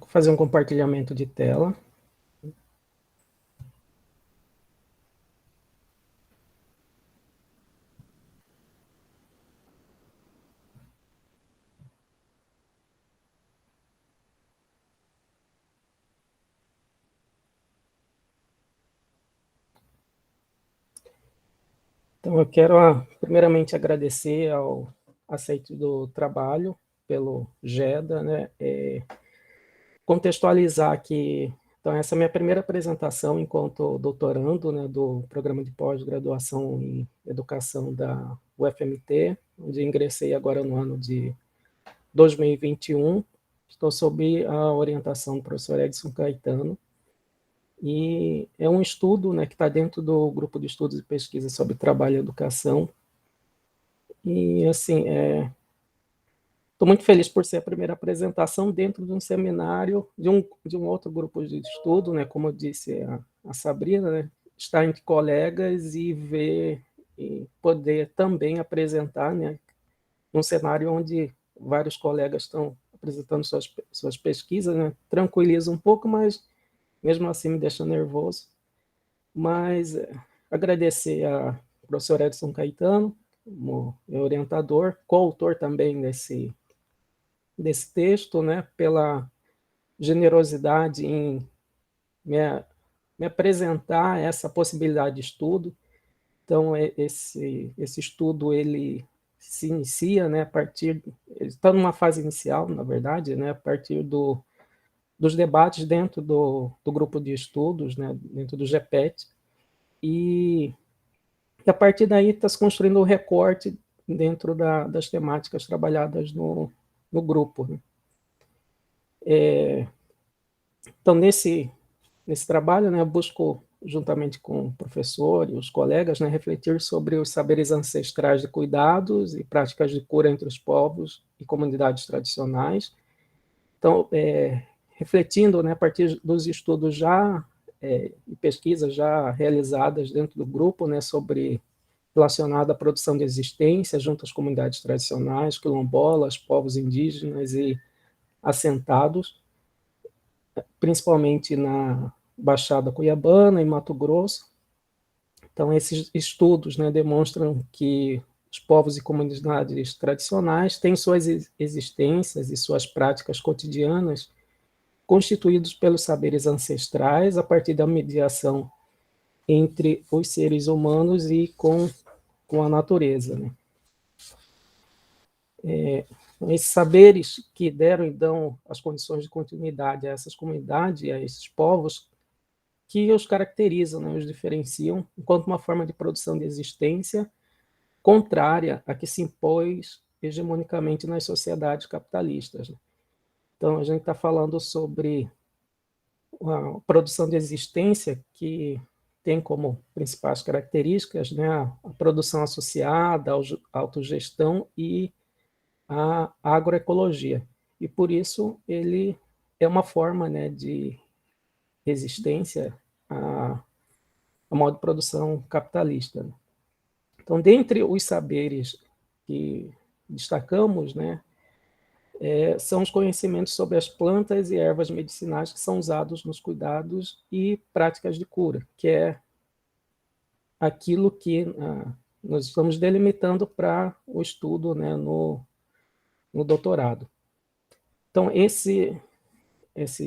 fazer um compartilhamento de tela. Então, eu quero, primeiramente, agradecer ao aceito do trabalho pelo GEDA, né? Contextualizar que, então, essa é a minha primeira apresentação enquanto doutorando, né, do programa de pós-graduação em educação da UFMT, onde ingressei agora no ano de 2021. Estou sob a orientação do professor Edson Caetano. E é um estudo, né, que está dentro do grupo de estudos e pesquisa sobre trabalho e educação. E, assim, estou muito feliz por ser a primeira apresentação dentro de um seminário de um outro grupo de estudo, né, como eu disse a Sabrina, né, estar entre colegas e ver e poder também apresentar, né, um cenário onde vários colegas estão apresentando suas pesquisas, né, tranquiliza um pouco, mas mesmo assim me deixa nervoso, mas agradecer ao professor Edson Caetano, como meu orientador, coautor também desse texto, né, pela generosidade em me apresentar essa possibilidade de estudo. Então, esse estudo, ele se inicia, né, ele está numa fase inicial, na verdade, né, a partir dos debates dentro do grupo de estudos, né, dentro do GEPET, e a partir daí está se construindo um recorte dentro das temáticas trabalhadas no no grupo, né? Então, nesse trabalho, né, eu busco, juntamente com o professor e os colegas, né, refletir sobre os saberes ancestrais de cuidados e práticas de cura entre os povos e comunidades tradicionais. Então, refletindo, né, a partir dos estudos e pesquisas já realizadas dentro do grupo, né, relacionado à produção de existência junto às comunidades tradicionais, quilombolas, povos indígenas e assentados, principalmente na Baixada Cuiabana e Mato Grosso. Então, esses estudos, né, demonstram que os povos e comunidades tradicionais têm suas existências e suas práticas cotidianas constituídos pelos saberes ancestrais a partir da mediação entre os seres humanos e com a natureza, né? Esses saberes que deram e dão as condições de continuidade a essas comunidades e a esses povos que os caracterizam, né, os diferenciam enquanto uma forma de produção de existência contrária à que se impôs hegemonicamente nas sociedades capitalistas, né? Então, a gente está falando sobre a produção de existência que tem como principais características, né, a produção associada à autogestão e à agroecologia. E, por isso, ele é uma forma, né, de resistência à modo de produção capitalista, né? Então, dentre os saberes que destacamos, né, são os conhecimentos sobre as plantas e ervas medicinais que são usados nos cuidados e práticas de cura, que é aquilo que nós estamos delimitando para o estudo, né, no doutorado. Então, esses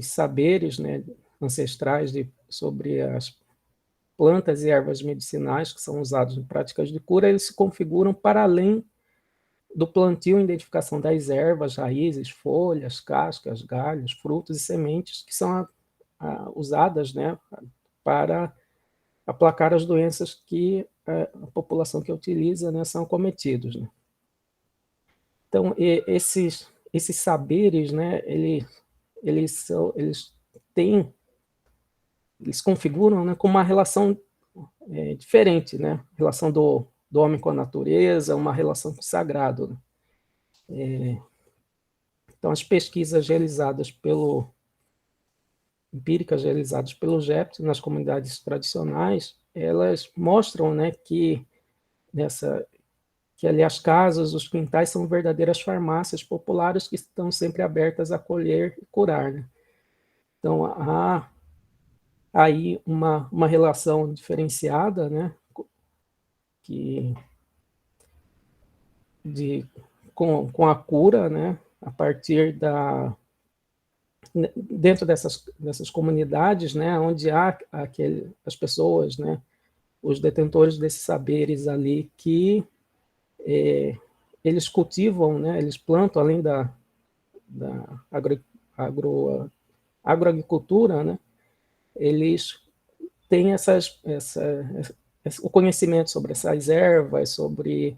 saberes, né, ancestrais sobre as plantas e ervas medicinais que são usados em práticas de cura, eles se configuram para além do plantio e identificação das ervas, raízes, folhas, cascas, galhos, frutos e sementes que são usadas, né, para aplacar as doenças que a população que utiliza, né, são acometidos, né? Então, esses saberes, né, eles configuram, né, com uma relação diferente, né? Relação do homem com a natureza, uma relação com o sagrado, né? Então, as pesquisas empíricas realizadas pelo GEPT nas comunidades tradicionais, elas mostram, né, que ali as casas, os quintais são verdadeiras farmácias populares que estão sempre abertas a acolher e curar, né? Então, há aí uma relação diferenciada, né, com a cura, né, a partir dentro dessas comunidades, né, onde há as pessoas, né, os detentores desses saberes ali que eles cultivam, né, eles plantam além da agroagricultura, né, eles têm o conhecimento sobre essas ervas, sobre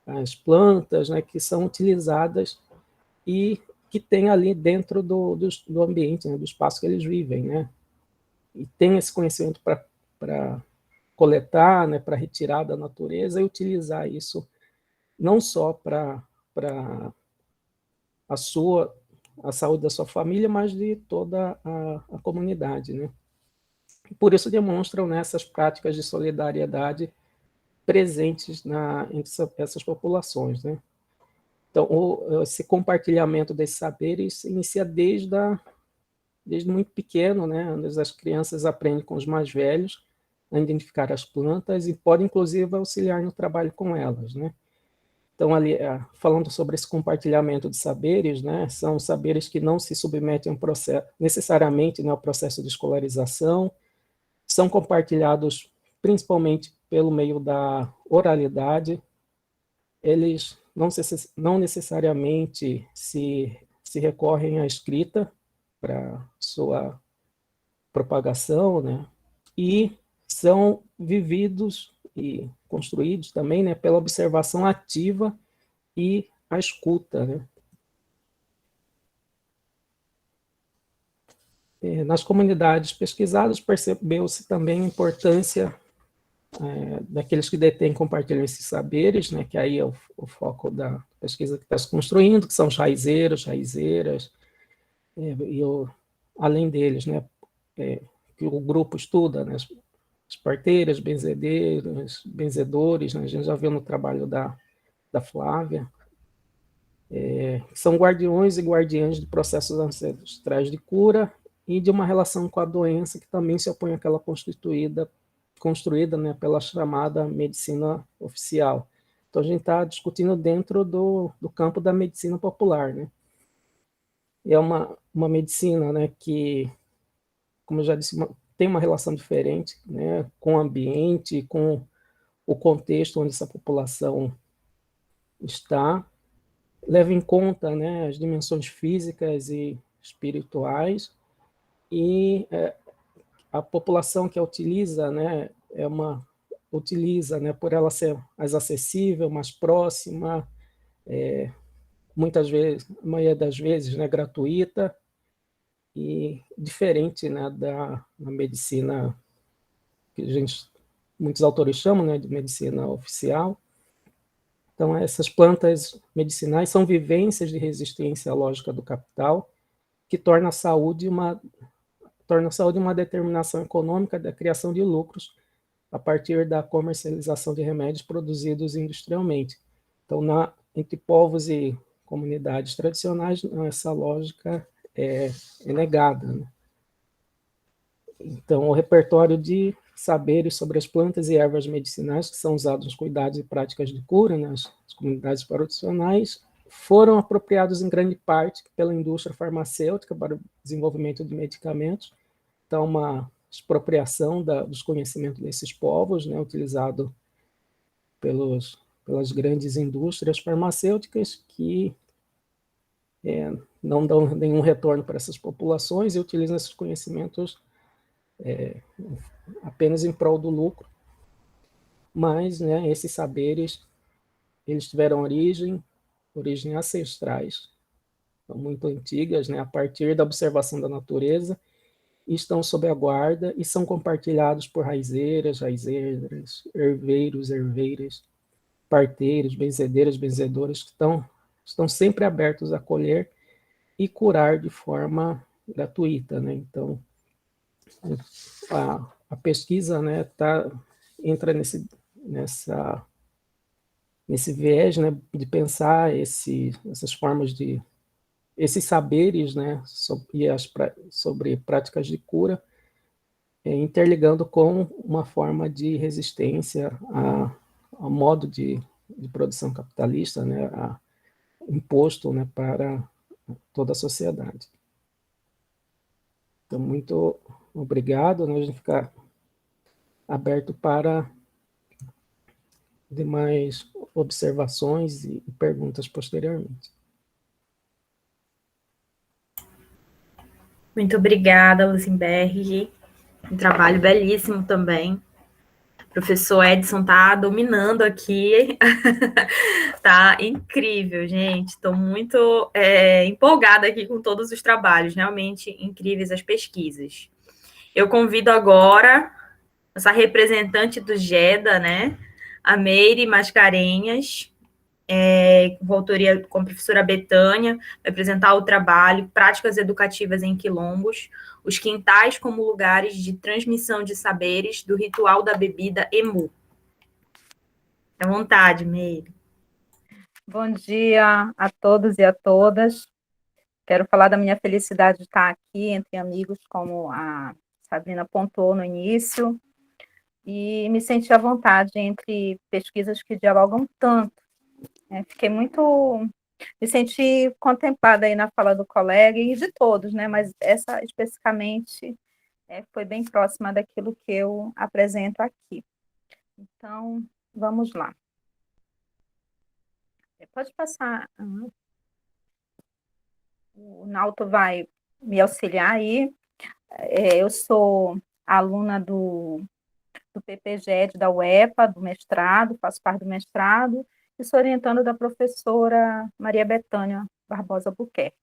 as plantas, né, que são utilizadas e que tem ali dentro do ambiente, né, do espaço que eles vivem, né? E tem esse conhecimento para coletar, né, para retirar da natureza e utilizar isso não só para a saúde da sua família, mas de toda a comunidade, né? Por isso demonstram, né, essas práticas de solidariedade presentes entre essas populações, né? Então, esse compartilhamento desses saberes inicia desde muito pequeno, né, onde as crianças aprendem com os mais velhos a identificar as plantas e podem, inclusive, auxiliar no trabalho com elas, né? Então, ali, falando sobre esse compartilhamento de saberes, né, são saberes que não se submetem necessariamente, né, ao processo de escolarização, são compartilhados principalmente pelo meio da oralidade, eles não necessariamente se recorrem à escrita para sua propagação, né, e são vividos e construídos também, né, pela observação ativa e a escuta, né. nas comunidades pesquisadas, percebeu-se também a importância daqueles que detêm e compartilham esses saberes, né, que aí é o foco da pesquisa que está se construindo, que são os raizeiros, raizeiras, além deles, né, que o grupo estuda, né, as parteiras, benzedeiras, benzedores, né, a gente já viu no trabalho da Flávia, são guardiões e guardiãs de processos ancestrais de cura e de uma relação com a doença que também se opõe àquela construída, né, pela chamada medicina oficial. Então, a gente está discutindo dentro do campo da medicina popular, né? E é uma medicina, né, que, como eu já disse, tem uma relação diferente, né, com o ambiente, com o contexto onde essa população está, leva em conta, né, as dimensões físicas e espirituais, e a população que a utiliza, né, utiliza, né, por ela ser mais acessível, mais próxima, muitas vezes, a maioria das vezes, né, gratuita, e diferente, né, da medicina que muitos autores chamam, né, de medicina oficial. Então, essas plantas medicinais são vivências de resistência à lógica do capital, que torna a saúde uma determinação econômica da criação de lucros a partir da comercialização de remédios produzidos industrialmente. Então, entre povos e comunidades tradicionais, essa lógica é negada, né? Então, o repertório de saberes sobre as plantas e ervas medicinais que são usados nos cuidados e práticas de cura nas comunidades tradicionais foram apropriados em grande parte pela indústria farmacêutica para o desenvolvimento de medicamentos. Então, uma expropriação dos conhecimentos desses povos, né, utilizado pelas grandes indústrias farmacêuticas que não dão nenhum retorno para essas populações e utilizam esses conhecimentos apenas em prol do lucro. Mas, né, esses saberes, eles tiveram origem ancestrais, muito antigas, né, a partir da observação da natureza, e estão sob a guarda e são compartilhados por raizeiras, raizeiras, herveiros, herveiras, parteiros, benzedeiras, benzedoras, que estão sempre abertos a acolher e curar de forma gratuita, né? Então, a pesquisa, né, entra nesse viés, né, de pensar essas formas esses saberes, né, sobre práticas de cura, interligando com uma forma de resistência ao modo de produção capitalista, né, imposto, né, para toda a sociedade. Então, muito obrigado, né, a gente fica aberto para demais observações e perguntas posteriormente. Muito obrigada, Luzinberg. Um trabalho belíssimo também. O professor Edson está dominando aqui. Tá incrível, gente. Estou muito empolgada aqui com todos os trabalhos. Realmente incríveis as pesquisas. Eu convido agora essa representante do GEDA, né? A Meire Mascarenhas, com autoria com a professora Betânia, vai apresentar o trabalho Práticas Educativas em Quilombos, os quintais como lugares de transmissão de saberes do ritual da bebida emu. À vontade, Meire. Bom dia a todos e a todas. Quero falar da minha felicidade de estar aqui entre amigos, como a Sabrina pontuou no início, e me senti à vontade entre pesquisas que dialogam tanto. Me senti contemplada aí na fala do colega e de todos, né? Mas essa especificamente foi bem próxima daquilo que eu apresento aqui. Então, vamos lá. Pode passar. O Nauto vai me auxiliar aí. Eu sou aluna do PPGED da UEPA, do mestrado, faço parte do mestrado, e sou orientando da professora Maria Betânia Barbosa Buquerque.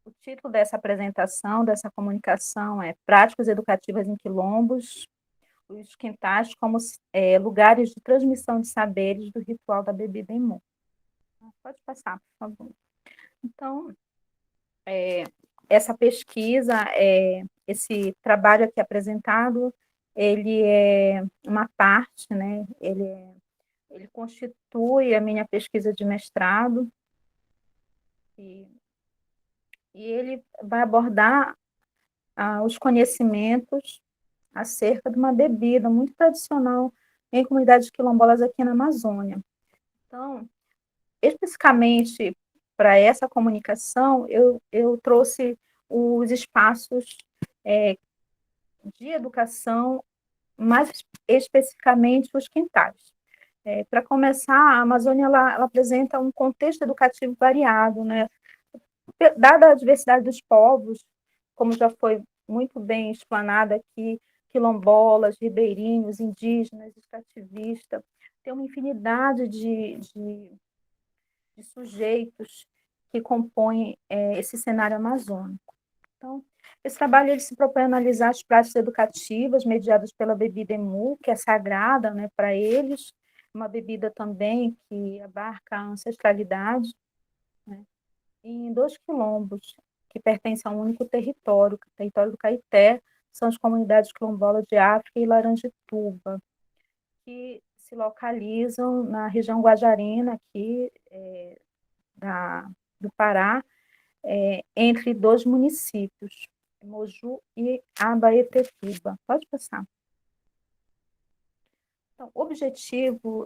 O título dessa apresentação, dessa comunicação é Práticas Educativas em Quilombos, os quintais como lugares de transmissão de saberes do ritual da bebida Emu. Pode passar, por favor. Então, essa pesquisa, esse trabalho aqui apresentado, ele é uma parte, né? Ele constitui a minha pesquisa de mestrado e ele vai abordar os conhecimentos acerca de uma bebida muito tradicional em comunidades quilombolas aqui na Amazônia. Então, especificamente para essa comunicação, eu trouxe os espaços de educação, mais especificamente os quintais. Para começar, a Amazônia ela apresenta um contexto educativo variado, né? Dada a diversidade dos povos, como já foi muito bem explanado aqui, quilombolas, ribeirinhos, indígenas, extrativistas, tem uma infinidade de sujeitos que compõem esse cenário amazônico. Então, esse trabalho ele se propõe a analisar as práticas educativas mediadas pela bebida Emu, que é sagrada, né, para eles, uma bebida também que abarca a ancestralidade, né, em 2 quilombos que pertencem a um único território, o território do Caeté, são as comunidades quilombolas de África e Laranjituba, que se localizam na região guajarina aqui do Pará, entre 2 municípios, Moju e Abaetetuba. Pode passar. Então, o objetivo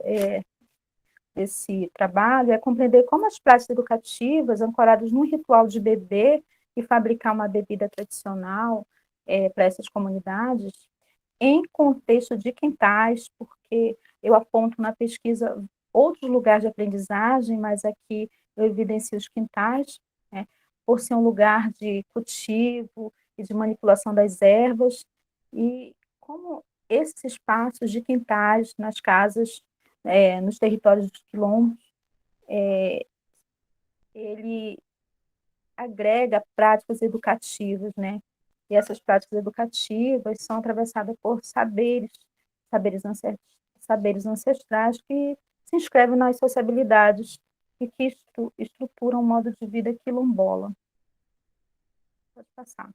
desse trabalho é compreender como as práticas educativas, ancoradas num ritual de beber e fabricar uma bebida tradicional para essas comunidades, em contexto de quintais, porque eu aponto na pesquisa outros lugares de aprendizagem, mas aqui eu evidencio os quintais, né, por ser um lugar de cultivo e de manipulação das ervas, e como esses espaços de quintais nas casas, nos territórios dos quilombos, ele agrega práticas educativas, né? E essas práticas educativas são atravessadas por saberes ancestrais que se inscrevem nas sociabilidades e que estruturam o modo de vida quilombola. Pode passar.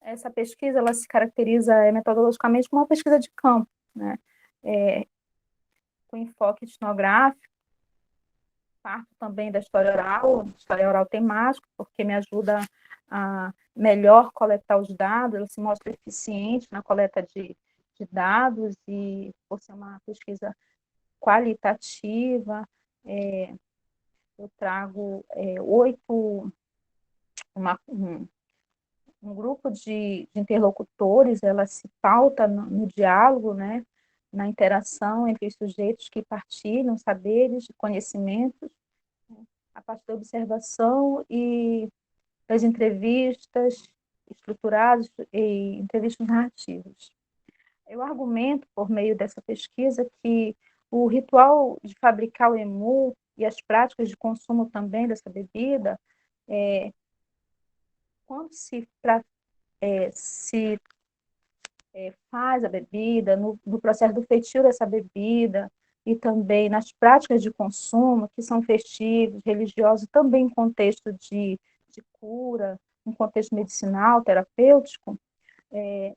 Essa pesquisa ela se caracteriza metodologicamente como uma pesquisa de campo, né? Com enfoque etnográfico, parto também da história oral temática, porque me ajuda a melhor coletar os dados, ela se mostra eficiente na coleta de dados e, por ser uma pesquisa qualitativa, eu trago um grupo de interlocutores, ela se pauta no diálogo, né, na interação entre os sujeitos que partilham saberes, conhecimentos, né, a partir da observação e das entrevistas estruturadas e entrevistas narrativas. Eu argumento, por meio dessa pesquisa, que o ritual de fabricar o Emu e as práticas de consumo também dessa bebida, quando se faz a bebida, no processo do feitio dessa bebida, e também nas práticas de consumo, que são festivos, religiosos, também em contexto de cura, em contexto medicinal, terapêutico,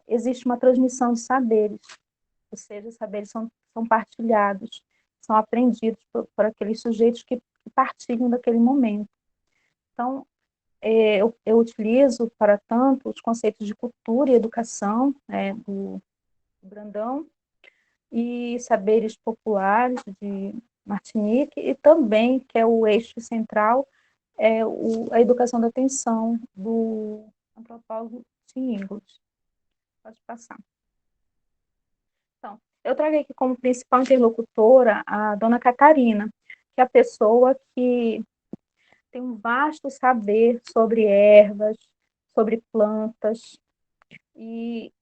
existe uma transmissão de saberes, ou seja, os saberes são partilhados, são aprendidos por aqueles sujeitos que partilham daquele momento. Então, eu utilizo, para tanto, os conceitos de cultura e educação, do Brandão, e saberes populares de Martinique, e também, que é o eixo central, a educação da atenção do antropólogo Ingles. Pode passar. Então, eu trago aqui como principal interlocutora a dona Catarina, que é a pessoa que tem um vasto saber sobre ervas, sobre plantas, e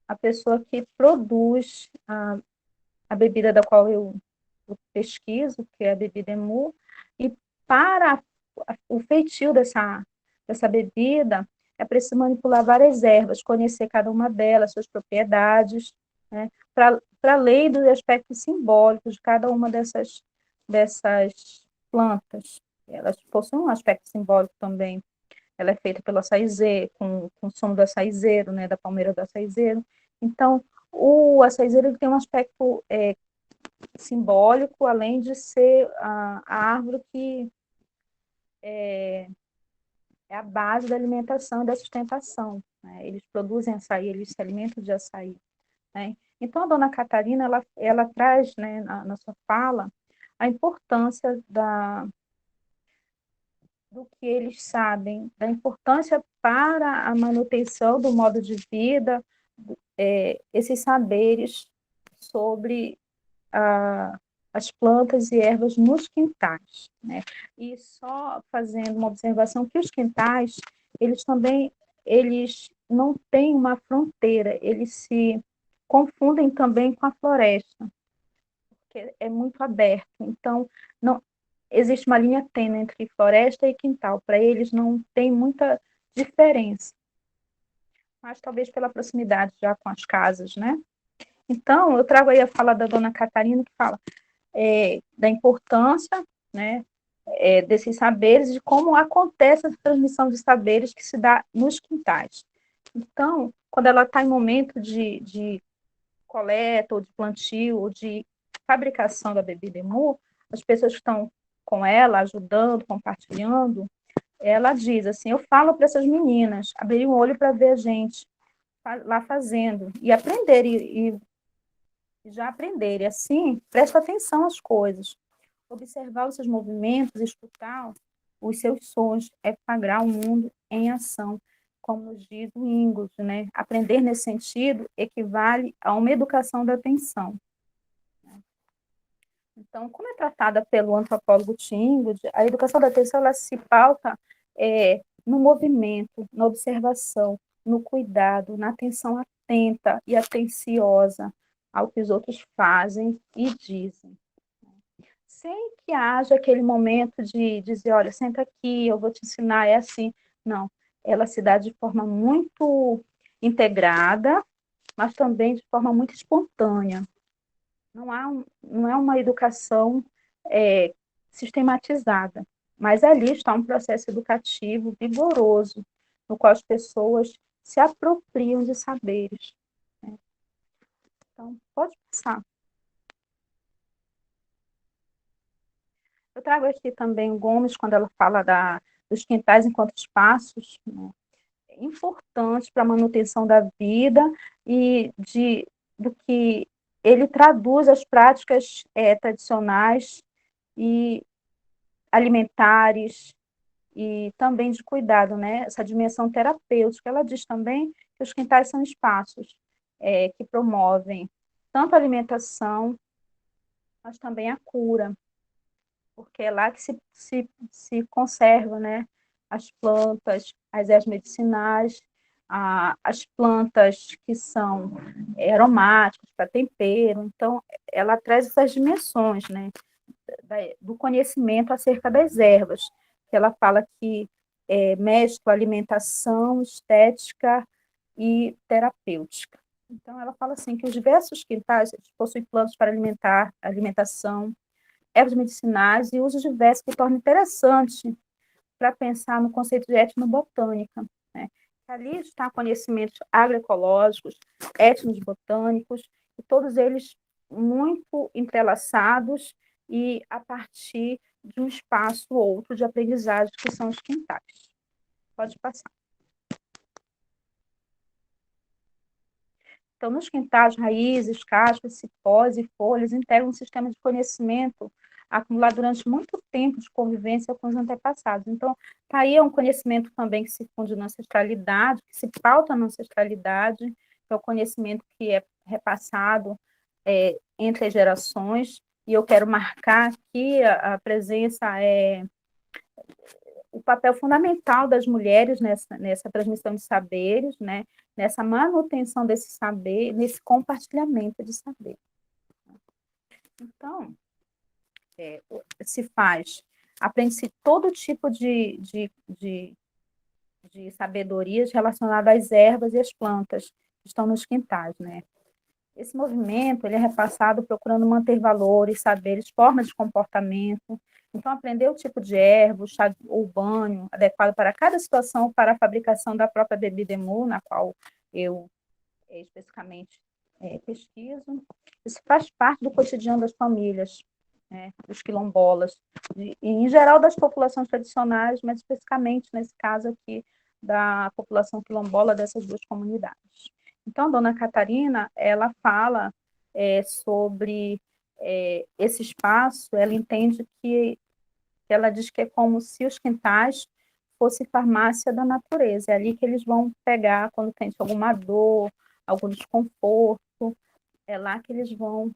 a pessoa que produz a bebida da qual eu pesquiso, que é a bebida Emu, e para o feitio dessa bebida é preciso manipular várias ervas, conhecer cada uma delas, suas propriedades, né, para além dos aspectos simbólicos de cada uma dessas plantas. Elas possuem um aspecto simbólico também. Ela é feita pelo açaizeiro, com o sumo do açaizeiro, né, da palmeira do açaizeiro. Então, o açaizeiro ele tem um aspecto simbólico, além de ser a árvore que é a base da alimentação e da sustentação, né? Eles produzem açaí, eles se alimentam de açaí, né? Então, a dona Catarina, ela traz, né, na sua fala, a importância do que eles sabem, da importância para a manutenção do modo de vida, esses saberes sobre as plantas e ervas nos quintais, né? E só fazendo uma observação que os quintais, eles não têm uma fronteira, eles se confundem também com a floresta, porque é muito aberto. Então, não existe uma linha tênue entre floresta e quintal. Para eles não tem muita diferença, mas talvez pela proximidade já com as casas, né? Então, eu trago aí a fala da dona Catarina, que fala da importância, né, desses saberes, de como acontece a transmissão de saberes que se dá nos quintais. Então, quando ela está em momento de coleta, ou de plantio, ou de fabricação da bebida Emu, as pessoas que estão com ela, ajudando, compartilhando, ela diz assim, eu falo para essas meninas abrirem o olho para ver a gente lá fazendo, e aprender, e já aprender, e assim, presta atenção às coisas, observar os seus movimentos, escutar os seus sons, é flagrar o mundo em ação, como nos diz o Ingold, né? Aprender nesse sentido equivale a uma educação da atenção. Então, como é tratada pelo antropólogo Ingold, a educação da atenção ela se pauta no movimento, na observação, no cuidado, na atenção atenta e atenciosa ao que os outros fazem e dizem. Sem que haja aquele momento de dizer, olha, senta aqui, eu vou te ensinar, é assim. Não, ela se dá de forma muito integrada, mas também de forma muito espontânea. Não é uma educação sistematizada, mas ali está um processo educativo vigoroso, no qual as pessoas se apropriam de saberes. Né? Então, pode passar. Eu trago aqui também o Gomes, quando ela fala dos quintais enquanto espaços, né, importantes para a manutenção da vida e do que ele traduz as práticas tradicionais e alimentares e também de cuidado, né? Essa dimensão terapêutica. Ela diz também que os quintais são espaços que promovem tanto a alimentação, mas também a cura, porque é lá que se conserva, né, as plantas, as ervas medicinais, as plantas que são aromáticas para tempero. Então, ela traz essas dimensões, né, do conhecimento acerca das ervas, que ela fala que mescla alimentação, estética e terapêutica. Então, ela fala assim que os diversos quintais possuem plantas para alimentação, ervas medicinais e usos diversos que tornam interessante para pensar no conceito de etnobotânica. Né? Ali está conhecimentos agroecológicos, etnobotânicos, e todos eles muito entrelaçados e a partir de um espaço ou outro de aprendizagem, que são os quintais. Pode passar. Então, nos quintais, raízes, cascas, cipós e folhas integram um sistema de conhecimento acumulado durante muito tempo de convivência com os antepassados. Então, tá aí um conhecimento também que se funde na ancestralidade, que se pauta na ancestralidade, que é o conhecimento que é repassado entre as gerações, e eu quero marcar aqui a presença, o papel fundamental das mulheres nessa transmissão de saberes, né? Nessa manutenção desse saber, nesse compartilhamento de saber. Então, se faz aprende-se todo tipo de sabedorias relacionadas às ervas e às plantas que estão nos quintais, né? Esse movimento, ele é repassado procurando manter valores, saberes, formas de comportamento. Então, aprender o tipo de erva, o chá ou banho adequado para cada situação, para a fabricação da própria bebida emu, na qual eu especificamente pesquiso. Isso faz parte do cotidiano das famílias, né, dos quilombolas, e, em geral, das populações tradicionais, mas especificamente, nesse caso aqui, da população quilombola dessas duas comunidades. Então, a dona Catarina, ela fala sobre esse espaço, ela entende que ela diz que é como se os quintais fosse farmácia da natureza, é ali que eles vão pegar quando tem alguma dor, algum desconforto, é lá que eles vão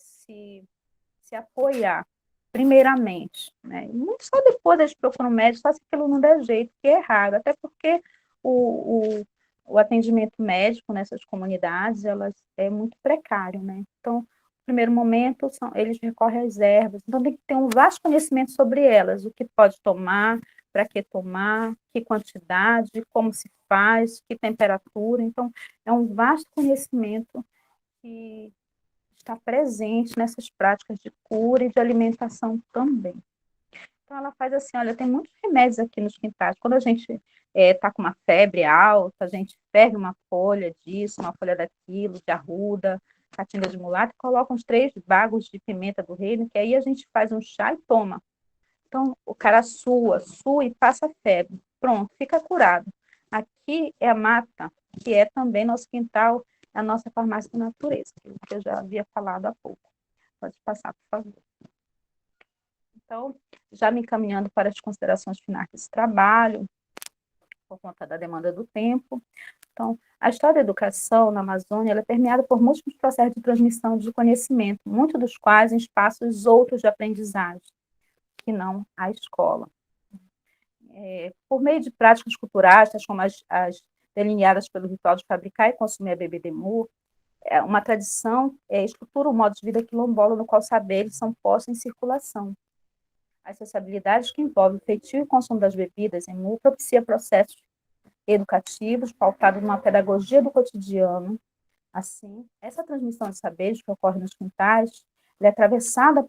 se apoiar, primeiramente, né? Muito só depois eles procuram um médico, só se aquilo não der jeito, que é raro, até porque o atendimento médico nessas comunidades, elas é muito precário, né? Então, no primeiro momento, eles recorrem às ervas, então tem que ter um vasto conhecimento sobre elas, o que pode tomar, para que tomar, que quantidade, como se faz, que temperatura, então, é um vasto conhecimento que está presente nessas práticas de cura e de alimentação também. Então, ela faz assim, olha, tem muitos remédios aqui nos quintais. Quando a gente está com uma febre alta, a gente ferve uma folha disso, uma folha daquilo, de arruda, catinga de mulato, e coloca uns 3 bagos de pimenta do reino, que aí a gente faz um chá e toma. Então, o cara sua e passa febre. Pronto, fica curado. Aqui é a mata, que é também nosso quintal, a nossa farmácia da natureza, que eu já havia falado há pouco. Pode passar, por favor. Então, já me encaminhando para as considerações finais desse trabalho, por conta da demanda do tempo. Então, a história da educação na Amazônia ela é permeada por múltiplos processos de transmissão de conhecimento, muitos dos quais em espaços outros de aprendizagem, que não a escola. Por meio de práticas culturais, tais como as delineadas pelo ritual de fabricar e consumir a bebida emu, uma tradição estrutura o modo de vida quilombola no qual saberes são postos em circulação. As sociabilidades que envolvem o feitio e o consumo das bebidas emu propicia processos educativos pautados numa pedagogia do cotidiano. Assim, essa transmissão de saberes que ocorre nos quintais é atravessada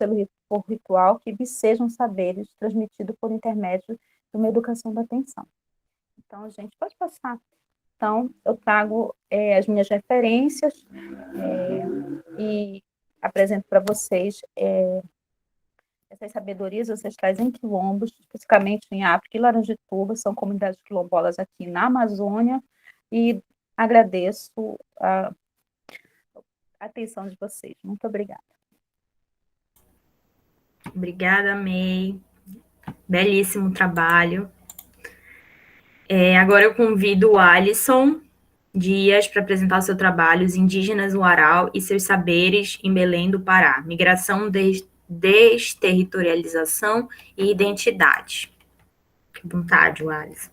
por ritual que vicejam saberes transmitidos por intermédio de uma educação da atenção. Então, gente, pode passar. Então, eu trago as minhas referências e apresento para vocês essas sabedorias ancestrais em quilombos, especificamente em África e Laranjituba, são comunidades quilombolas aqui na Amazônia, e agradeço a atenção de vocês. Muito obrigada. Obrigada, May. Belíssimo trabalho. Agora eu convido o Alisson Dias para apresentar o seu trabalho, Os Indígenas no Aral e seus Saberes em Belém do Pará, Migração, Desterritorialização e Identidade. Fique à vontade, Alisson.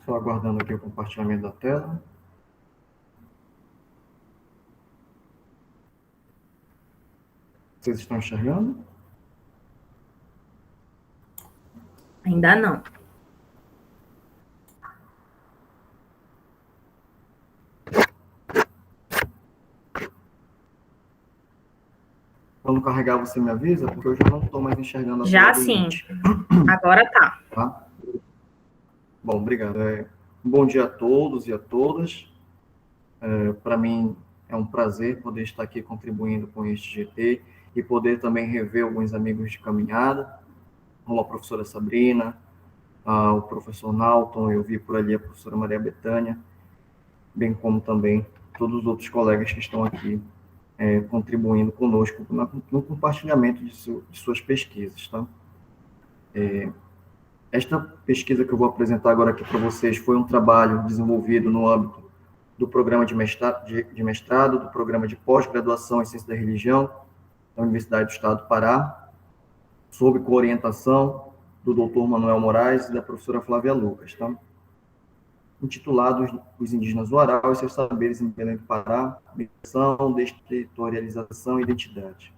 Só aguardando aqui o compartilhamento da tela. Vocês estão enxergando? Ainda não. Quando carregar, você me avisa, porque eu já não estou mais enxergando a Já tela. sim. Agora tá. Tá? Bom, obrigado. Bom dia a todos e a todas. Para mim é um prazer poder estar aqui contribuindo com este GT e poder também rever alguns amigos de caminhada, como a professora Sabrina, o professor Nalton, eu vi por ali a professora Maria Bethânia, bem como também todos os outros colegas que estão aqui contribuindo conosco no compartilhamento de suas pesquisas. Tá? Esta pesquisa que eu vou apresentar agora aqui para vocês foi um trabalho desenvolvido no âmbito do programa de mestrado, do programa de pós-graduação em Ciência da Religião da Universidade do Estado do Pará, sob coorientação do Dr. Manuel Moraes e da professora Flávia Lucas, tá? Intitulado Os Indígenas do Aral e seus saberes em Belém do Pará, migração, desterritorialização e identidade.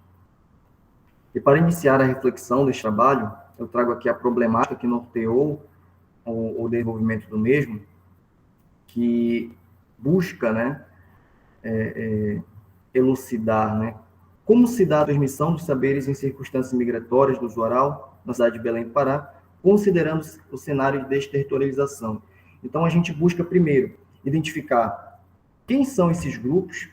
E para iniciar a reflexão deste trabalho, eu trago aqui a problemática que norteou o desenvolvimento do mesmo, que busca, né, elucidar, né, como se dá a transmissão dos saberes em circunstâncias migratórias do usuário na cidade de Belém do Pará, considerando o cenário de desterritorialização. Então, a gente busca, primeiro, identificar quem são esses grupos,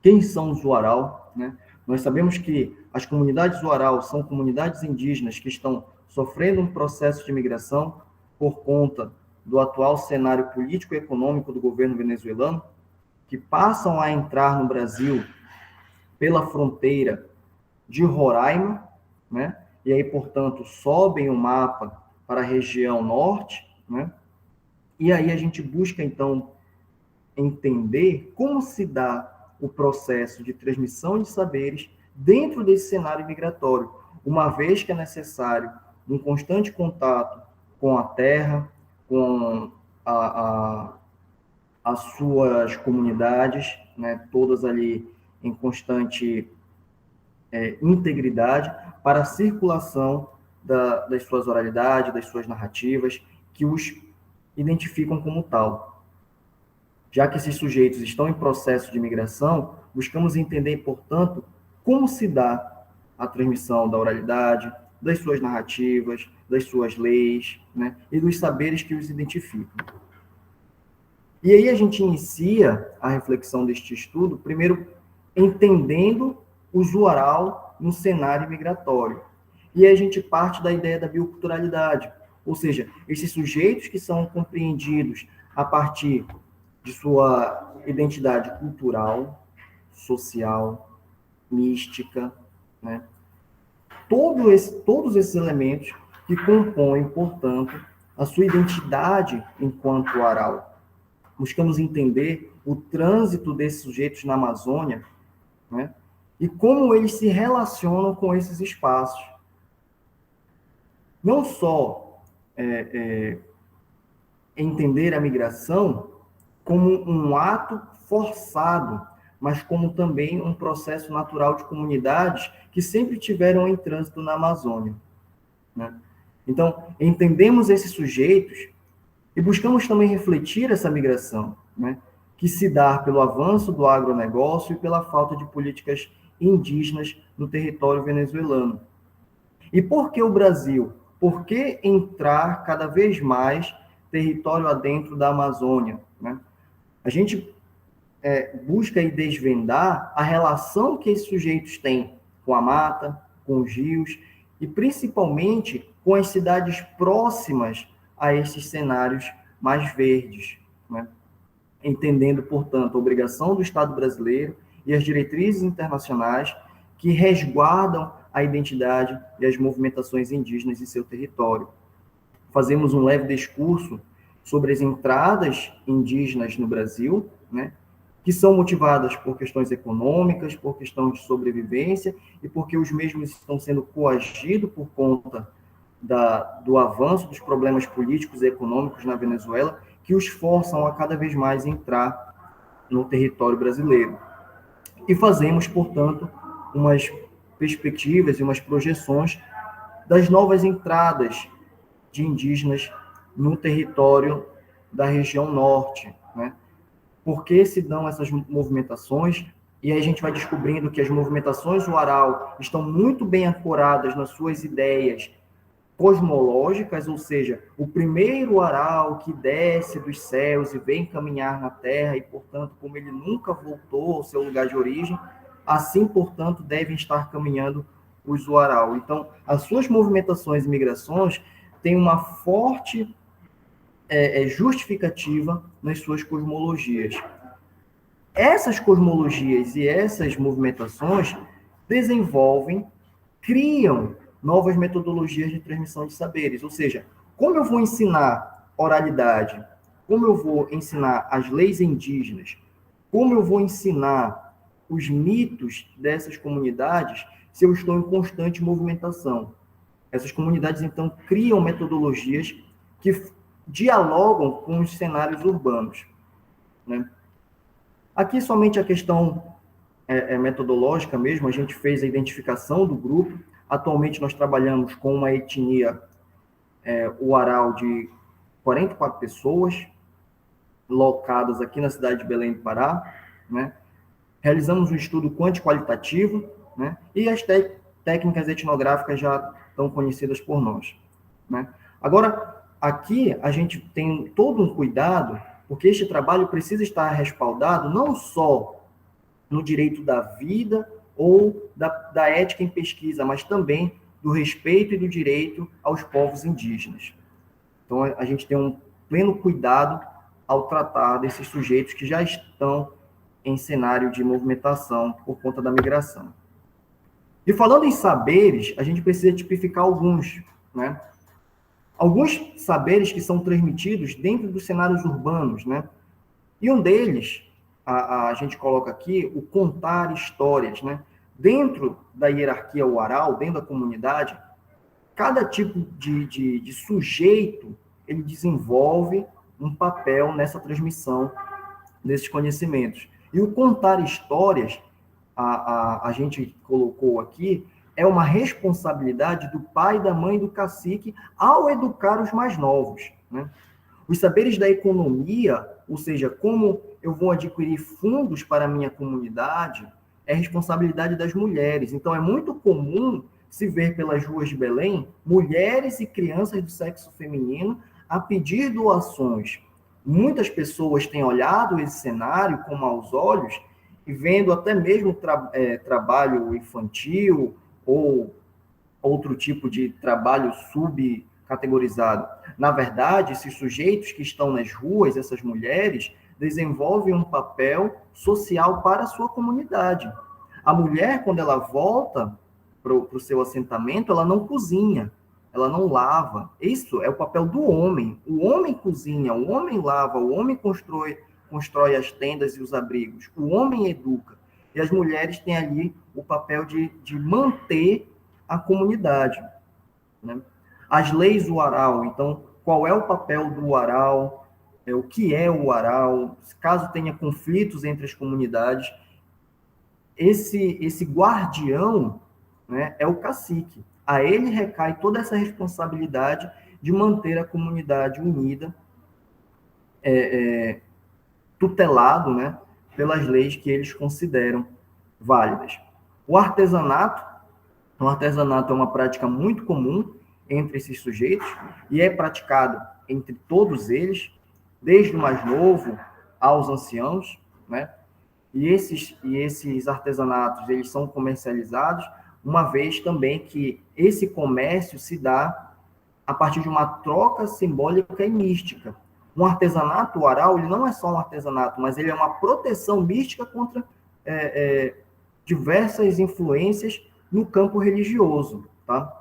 quem são os uaral, né? Nós sabemos que as comunidades uaral são comunidades indígenas que estão sofrendo um processo de migração por conta do atual cenário político e econômico do governo venezuelano, que passam a entrar no Brasil pela fronteira de Roraima, né? E aí, portanto, sobem o mapa para a região norte, né? E aí a gente busca, então, entender como se dá o processo de transmissão de saberes dentro desse cenário migratório, uma vez que é necessário um constante contato com a terra, com as suas comunidades, né, todas ali em constante integridade, para a circulação das suas oralidades, das suas narrativas, que os identificam como tal. Já que esses sujeitos estão em processo de migração, buscamos entender, portanto, como se dá a transmissão da oralidade, das suas narrativas, das suas leis, né, e dos saberes que os identificam. E aí a gente inicia a reflexão deste estudo, primeiro entendendo o usuário no cenário migratório. E aí a gente parte da ideia da bioculturalidade, ou seja, esses sujeitos que são compreendidos a partir de sua identidade cultural, social, mística, né? Todos esses elementos que compõem, portanto, a sua identidade enquanto aral. Buscamos entender o trânsito desses sujeitos na Amazônia, né? E como eles se relacionam com esses espaços. Não só entender a migração como um ato forçado, mas como também um processo natural de comunidades que sempre tiveram em trânsito na Amazônia, né? Então, entendemos esses sujeitos e buscamos também refletir essa migração, né, que se dá pelo avanço do agronegócio e pela falta de políticas indígenas no território venezuelano. E por que o Brasil? Por que entrar cada vez mais território adentro da Amazônia, né? A gente busca aí desvendar a relação que esses sujeitos têm com a mata, com os rios, e principalmente com as cidades próximas a esses cenários mais verdes, né? Entendendo, portanto, a obrigação do Estado brasileiro e as diretrizes internacionais que resguardam a identidade e as movimentações indígenas em seu território. Fazemos um leve discurso sobre as entradas indígenas no Brasil, né, que são motivadas por questões econômicas, por questões de sobrevivência e porque os mesmos estão sendo coagidos por conta do avanço dos problemas políticos e econômicos na Venezuela, que os forçam a cada vez mais entrar no território brasileiro. E fazemos, portanto, umas perspectivas e umas projeções das novas entradas de indígenas no território da região norte, né? Por que se dão essas movimentações? E aí a gente vai descobrindo que as movimentações do Aral estão muito bem ancoradas nas suas ideias cosmológicas, ou seja, o primeiro Aral que desce dos céus e vem caminhar na Terra, e, portanto, como ele nunca voltou ao seu lugar de origem, assim, portanto, devem estar caminhando os Uaral. Então, as suas movimentações e migrações têm uma forte justificativa nas suas cosmologias. Essas cosmologias e essas movimentações desenvolvem, criam novas metodologias de transmissão de saberes. Ou seja, como eu vou ensinar oralidade, como eu vou ensinar as leis indígenas, como eu vou ensinar os mitos dessas comunidades se eu estou em constante movimentação. Essas comunidades, então, criam metodologias que dialogam com os cenários urbanos, né? Aqui, somente a questão metodológica mesmo, a gente fez a identificação do grupo. Atualmente, nós trabalhamos com uma etnia uaral de 44 pessoas, locadas aqui na cidade de Belém do Pará, né? Realizamos um estudo quanti-qualitativo, né? E as técnicas etnográficas já estão conhecidas por nós, né? Agora, aqui a gente tem todo um cuidado, porque este trabalho precisa estar respaldado não só no direito da vida ou da ética em pesquisa, mas também do respeito e do direito aos povos indígenas. Então, a gente tem um pleno cuidado ao tratar desses sujeitos que já estão em cenário de movimentação por conta da migração. E falando em saberes, a gente precisa tipificar alguns, né? Alguns saberes que são transmitidos dentro dos cenários urbanos, né? E um deles, a gente coloca aqui, o contar histórias, né? Dentro da hierarquia oral, dentro da comunidade, cada tipo de sujeito, ele desenvolve um papel nessa transmissão desses conhecimentos. E o contar histórias, a gente colocou aqui, é uma responsabilidade do pai, da mãe e do cacique ao educar os mais novos, né? Os saberes da economia, ou seja, como eu vou adquirir fundos para a minha comunidade, é responsabilidade das mulheres. Então, é muito comum se ver pelas ruas de Belém mulheres e crianças do sexo feminino a pedir doações. Muitas pessoas têm olhado esse cenário com maus olhos e vendo até mesmo trabalho infantil ou outro tipo de trabalho subcategorizado. Na verdade, esses sujeitos que estão nas ruas, essas mulheres, desenvolvem um papel social para a sua comunidade. A mulher, quando ela volta para o seu assentamento, ela não cozinha, ela não lava. Isso é o papel do homem. O homem cozinha, o homem lava, o homem constrói as tendas e os abrigos, o homem educa. E as mulheres têm ali o papel de manter a comunidade, né? As leis do uaral, então, qual é o papel do uaral, o que é o uaral, caso tenha conflitos entre as comunidades, esse guardião, né, é o cacique. A ele recai toda essa responsabilidade de manter a comunidade unida, tutelado, né, pelas leis que eles consideram válidas. O artesanato é uma prática muito comum entre esses sujeitos e é praticado entre todos eles, desde o mais novo aos anciãos, né? E esses artesanatos, eles são comercializados, uma vez também que esse comércio se dá a partir de uma troca simbólica e mística. Um artesanato oral, ele não é só um artesanato, mas ele é uma proteção mística contra diversas influências no campo religioso, tá?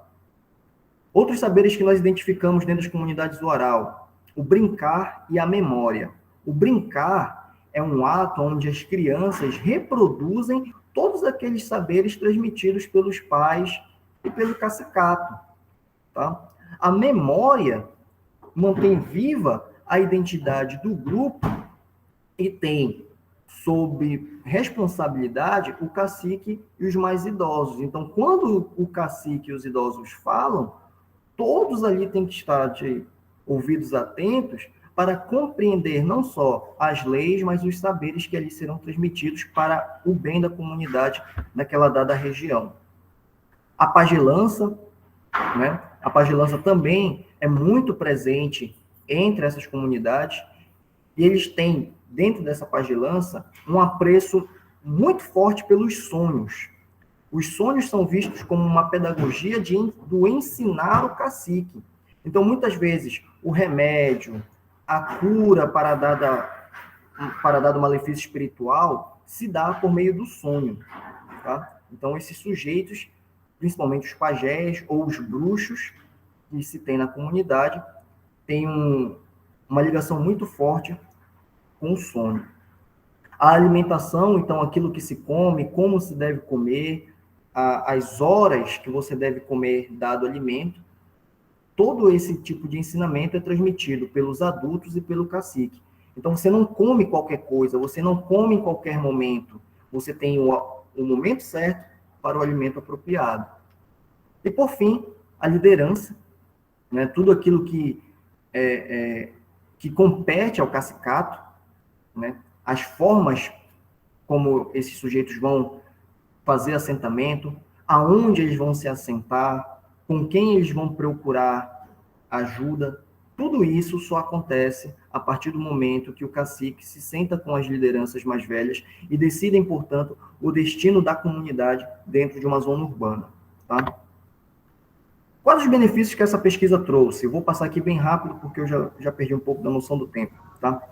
Outros saberes que nós identificamos dentro das comunidades do oral, o brincar e a memória. O brincar é um ato onde as crianças reproduzem todos aqueles saberes transmitidos pelos pais e pelo cacicato, tá? A memória mantém viva a identidade do grupo e tem sob responsabilidade o cacique e os mais idosos. Então, quando o cacique e os idosos falam, todos ali têm que estar de ouvidos atentos para compreender não só as leis, mas os saberes que ali serão transmitidos para o bem da comunidade naquela dada região. A pagelança, né? A pagelança também é muito presente entre essas comunidades e eles têm, dentro dessa pagelança, um apreço muito forte pelos sonhos. Os sonhos são vistos como uma pedagogia do ensinar o cacique. Então, muitas vezes, o remédio, a cura para dado malefício espiritual, se dá por meio do sonho, tá? Então, esses sujeitos, principalmente os pajés ou os bruxos que se tem na comunidade, têm uma ligação muito forte com o sono. A alimentação, então, aquilo que se come, como se deve comer, as horas que você deve comer dado alimento. Todo esse tipo de ensinamento é transmitido pelos adultos e pelo cacique. Então, você não come qualquer coisa, você não come em qualquer momento. Você tem o momento certo para o alimento apropriado. E, por fim, a liderança, né? Tudo aquilo que compete ao cacicato, né? As formas como esses sujeitos vão fazer assentamento, aonde eles vão se assentar, com quem eles vão procurar ajuda. Tudo isso só acontece a partir do momento que o cacique se senta com as lideranças mais velhas e decidem, portanto, o destino da comunidade dentro de uma zona urbana. Tá? Quais os benefícios que essa pesquisa trouxe? Eu vou passar aqui bem rápido, porque eu já perdi um pouco da noção do tempo. Tá?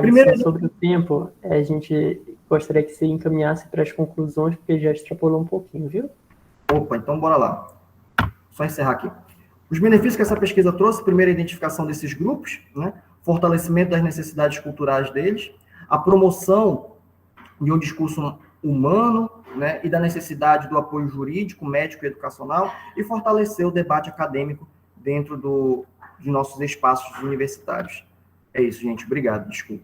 Primeiro, sobre o tempo, a gente gostaria que você encaminhasse para as conclusões, porque já extrapolou um pouquinho, viu? Opa, então bora lá. Só encerrar aqui. Os benefícios que essa pesquisa trouxe: primeiro, a identificação desses grupos, né? Fortalecimento das necessidades culturais deles, a promoção de um discurso humano, né? E da necessidade do apoio jurídico, médico e educacional, e fortalecer o debate acadêmico dentro de nossos espaços universitários. É isso, gente. Obrigado. Desculpa.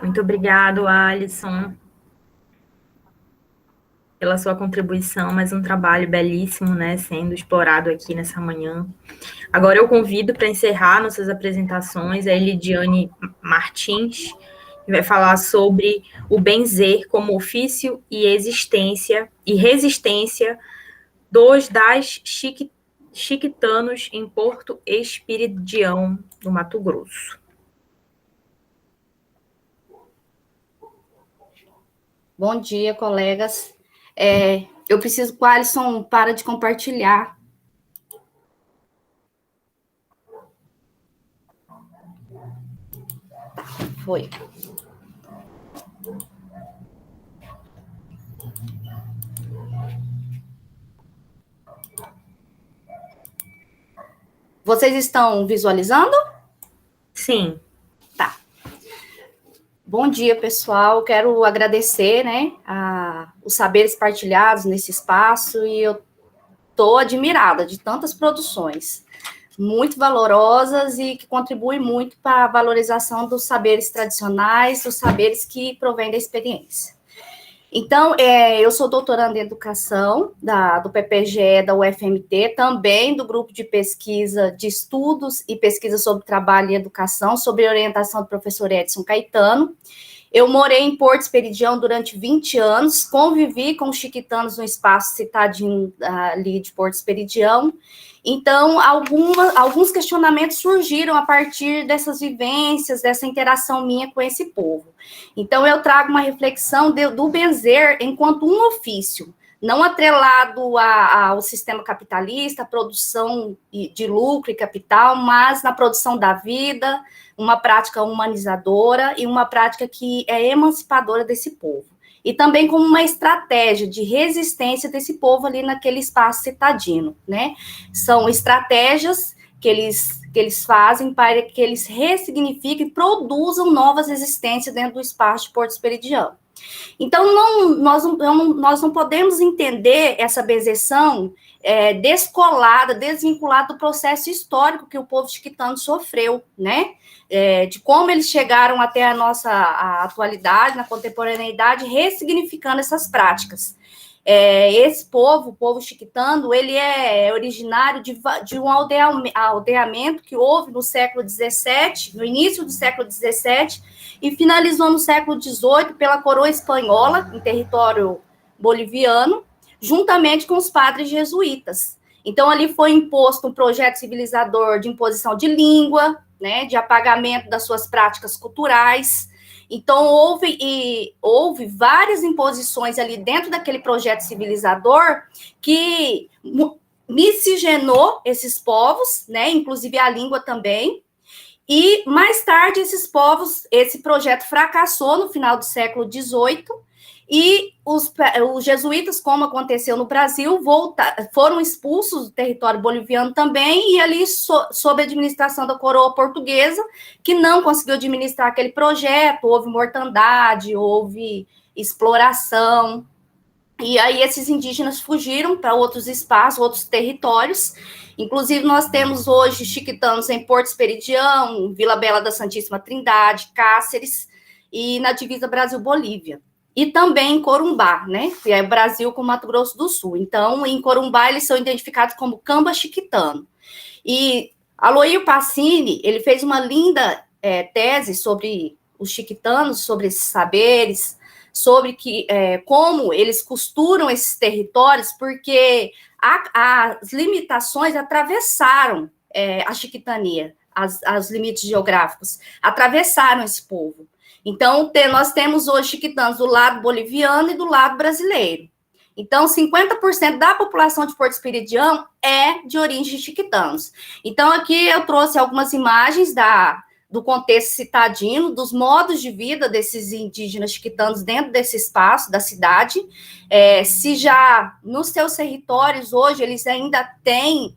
Muito obrigado, Alisson, pela sua contribuição, mais um trabalho belíssimo, né, sendo explorado aqui nessa manhã. Agora eu convido para encerrar nossas apresentações a Elidiane Martins, que vai falar sobre o benzer como ofício e existência e resistência das chiquitanos em Porto Esperidião, no Mato Grosso. Bom dia, colegas. Eu preciso que o Alisson para de compartilhar. Foi. Vocês estão visualizando? Sim. Tá. Bom dia, pessoal. Quero agradecer, né, os saberes partilhados nesse espaço, e eu estou admirada de tantas produções muito valorosas e que contribuem muito para a valorização dos saberes tradicionais, dos saberes que provêm da experiência. Então, eu sou doutoranda em educação do PPGE da UFMT, também do grupo de pesquisa de estudos e pesquisa sobre trabalho e educação, sob orientação do professor Edson Caetano. Eu morei em Porto Esperidião durante 20 anos, convivi com os chiquitanos no espaço citadinho ali de Porto Esperidião. Então, alguns questionamentos surgiram a partir dessas vivências, dessa interação minha com esse povo. Então, eu trago uma reflexão do benzer enquanto um ofício, não atrelado ao sistema capitalista, a produção de lucro e capital, mas na produção da vida, uma prática humanizadora e uma prática que é emancipadora desse povo. E também como uma estratégia de resistência desse povo ali naquele espaço citadino, né? São estratégias que eles fazem para que eles ressignifiquem e produzam novas existências dentro do espaço de Porto Esperidião. Então, nós não podemos entender essa benzeção descolada, desvinculada do processo histórico que o povo chiquitano sofreu, né? De como eles chegaram até a atualidade, na contemporaneidade, ressignificando essas práticas. Esse povo, o povo chiquitano, ele é originário de um aldeamento que houve no século XVII, no início do século XVII, e finalizou no século XVIII pela coroa espanhola, em território boliviano, juntamente com os padres jesuítas. Então, ali foi imposto um projeto civilizador de imposição de língua, né, de apagamento das suas práticas culturais. Então, houve várias imposições ali dentro daquele projeto civilizador que miscigenou esses povos, né, inclusive a língua também, E, mais tarde, esse projeto fracassou no final do século XVIII, e os jesuítas, como aconteceu no Brasil, foram expulsos do território boliviano também, e ali, sob a administração da coroa portuguesa, que não conseguiu administrar aquele projeto, houve mortandade, houve exploração, e aí esses indígenas fugiram para outros espaços, outros territórios. Inclusive, nós temos hoje chiquitanos em Porto Esperidião, Vila Bela da Santíssima Trindade, Cáceres, e na divisa Brasil-Bolívia. E também em Corumbá, né? Que é Brasil com Mato Grosso do Sul. Então, em Corumbá, eles são identificados como camba chiquitano. E Aloísio Pacini, ele fez uma linda tese sobre os chiquitanos, sobre esses saberes, sobre como eles costuram esses territórios, porque as limitações atravessaram a chiquitania, os limites geográficos, atravessaram esse povo. Então, nós temos hoje chiquitanos do lado boliviano e do lado brasileiro. Então, 50% da população de Porto Esperidião é de origem de chiquitanos. Então, aqui eu trouxe algumas imagens do contexto citadino, dos modos de vida desses indígenas chiquitanos dentro desse espaço da cidade. Se já nos seus territórios hoje eles ainda têm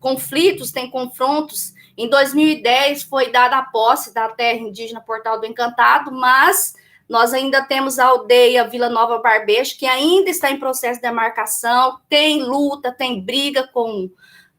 conflitos, têm confrontos. Em 2010 foi dada a posse da terra indígena Portal do Encantado, mas nós ainda temos a aldeia Vila Nova Barbecho, que ainda está em processo de demarcação, tem luta, tem briga com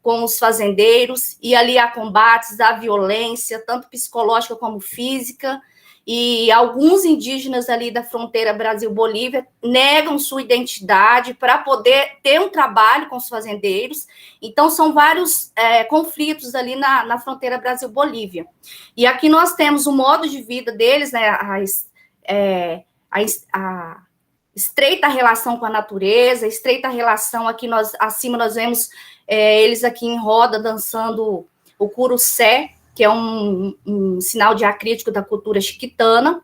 os fazendeiros, e ali há combates, há violência, tanto psicológica como física, e alguns indígenas ali da fronteira Brasil-Bolívia negam sua identidade para poder ter um trabalho com os fazendeiros. Então, são vários conflitos ali na fronteira Brasil-Bolívia. E aqui nós temos o modo de vida deles, né, a estreita relação com a natureza, estreita relação, aqui acima nós vemos eles aqui em roda dançando o curucé, que é um sinal diacrítico da cultura chiquitana,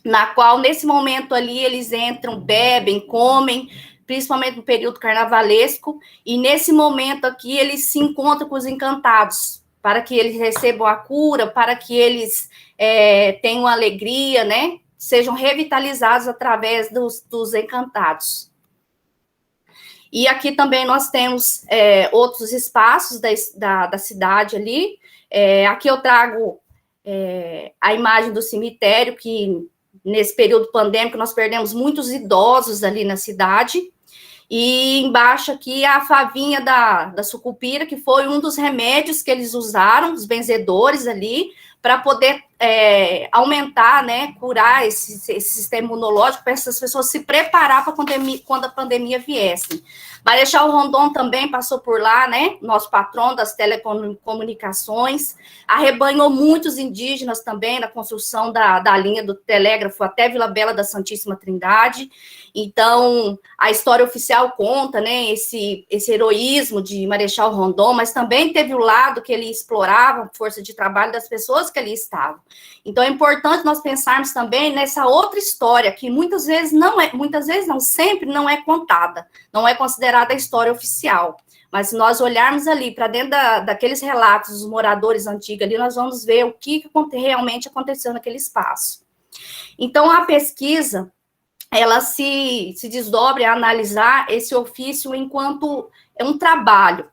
na qual, nesse momento ali, eles entram, bebem, comem, principalmente no período carnavalesco, e nesse momento aqui eles se encontram com os encantados, para que eles recebam a cura, para que eles tenham alegria, né? Sejam revitalizados através dos encantados. E aqui também nós temos outros espaços da cidade ali. Aqui eu trago a imagem do cemitério, que nesse período pandêmico nós perdemos muitos idosos ali na cidade. E embaixo aqui a favinha da sucupira, que foi um dos remédios que eles usaram, os benzedores ali, para poder aumentar, né, curar esse sistema imunológico, para essas pessoas se preparar para quando a pandemia viesse. Marechal Rondon também passou por lá, né, nosso patrão das telecomunicações, arrebanhou muitos indígenas também na construção da linha do telégrafo até Vila Bela da Santíssima Trindade. Então, a história oficial conta, né, esse heroísmo de Marechal Rondon, mas também teve o lado que ele explorava a força de trabalho das pessoas que ali estavam. Então, é importante nós pensarmos também nessa outra história, que muitas vezes não, sempre não é contada, não é considerada a história oficial. Mas se nós olharmos ali para dentro daqueles relatos dos moradores antigos ali, nós vamos ver o que realmente aconteceu naquele espaço. Então, a pesquisa, ela se desdobra a analisar esse ofício enquanto um trabalho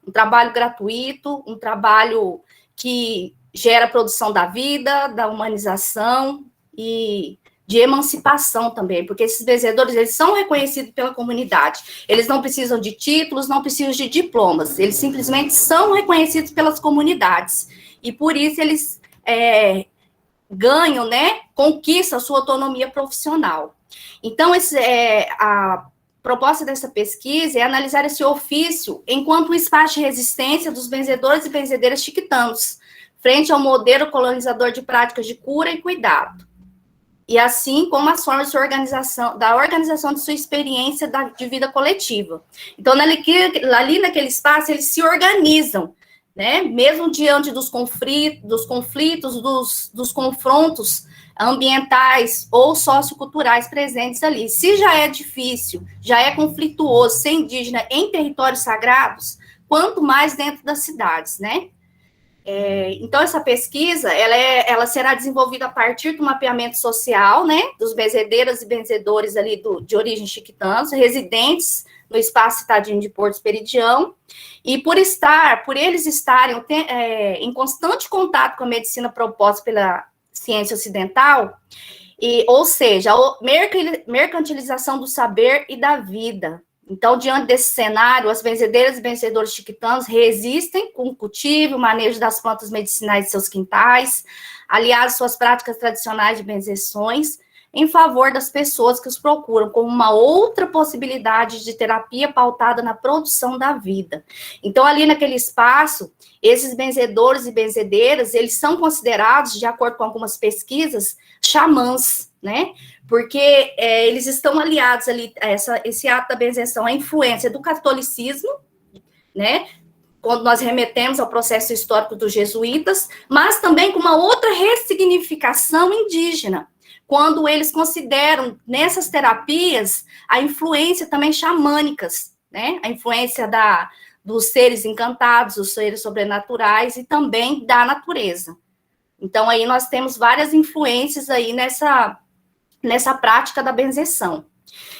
gratuito, um trabalho que gera produção da vida, da humanização e de emancipação também, porque esses benzedores, eles são reconhecidos pela comunidade, eles não precisam de títulos, não precisam de diplomas, eles simplesmente são reconhecidos pelas comunidades, e por isso eles ganham, né, conquistam a sua autonomia profissional. Então, a proposta dessa pesquisa é analisar esse ofício enquanto um espaço de resistência dos benzedores e benzedeiras chiquitanos, frente ao modelo colonizador de práticas de cura e cuidado, e assim como as formas de organização de sua experiência de vida coletiva. Então, ali naquele espaço, eles se organizam, né? Mesmo diante dos conflitos, dos confrontos ambientais ou socioculturais presentes ali. Se já é difícil, já é conflituoso ser indígena em territórios sagrados, quanto mais dentro das cidades, né? Então, essa pesquisa, ela será desenvolvida a partir do mapeamento social, né, dos benzedeiras e benzedores ali de origem chiquitanos, residentes no espaço citadino de Porto Esperidião, e por eles estarem em constante contato com a medicina proposta pela ciência ocidental, ou seja, a mercantilização do saber e da vida. Então, diante desse cenário, as benzedeiras e benzedores chiquitanos resistem com o cultivo, o manejo das plantas medicinais de seus quintais, aliados às suas práticas tradicionais de benzeções, em favor das pessoas que os procuram como uma outra possibilidade de terapia pautada na produção da vida. Então, ali naquele espaço, esses benzedores e benzedeiras, eles são considerados, de acordo com algumas pesquisas, xamãs, né? Porque eles estão aliados ali a esse ato da benzeção, a influência do catolicismo, né? Quando nós remetemos ao processo histórico dos jesuítas, mas também com uma outra ressignificação indígena, quando eles consideram nessas terapias a influência também xamânicas, né? A influência dos seres encantados, dos seres sobrenaturais e também da natureza. Então, aí nós temos várias influências aí nessa prática da benzeção.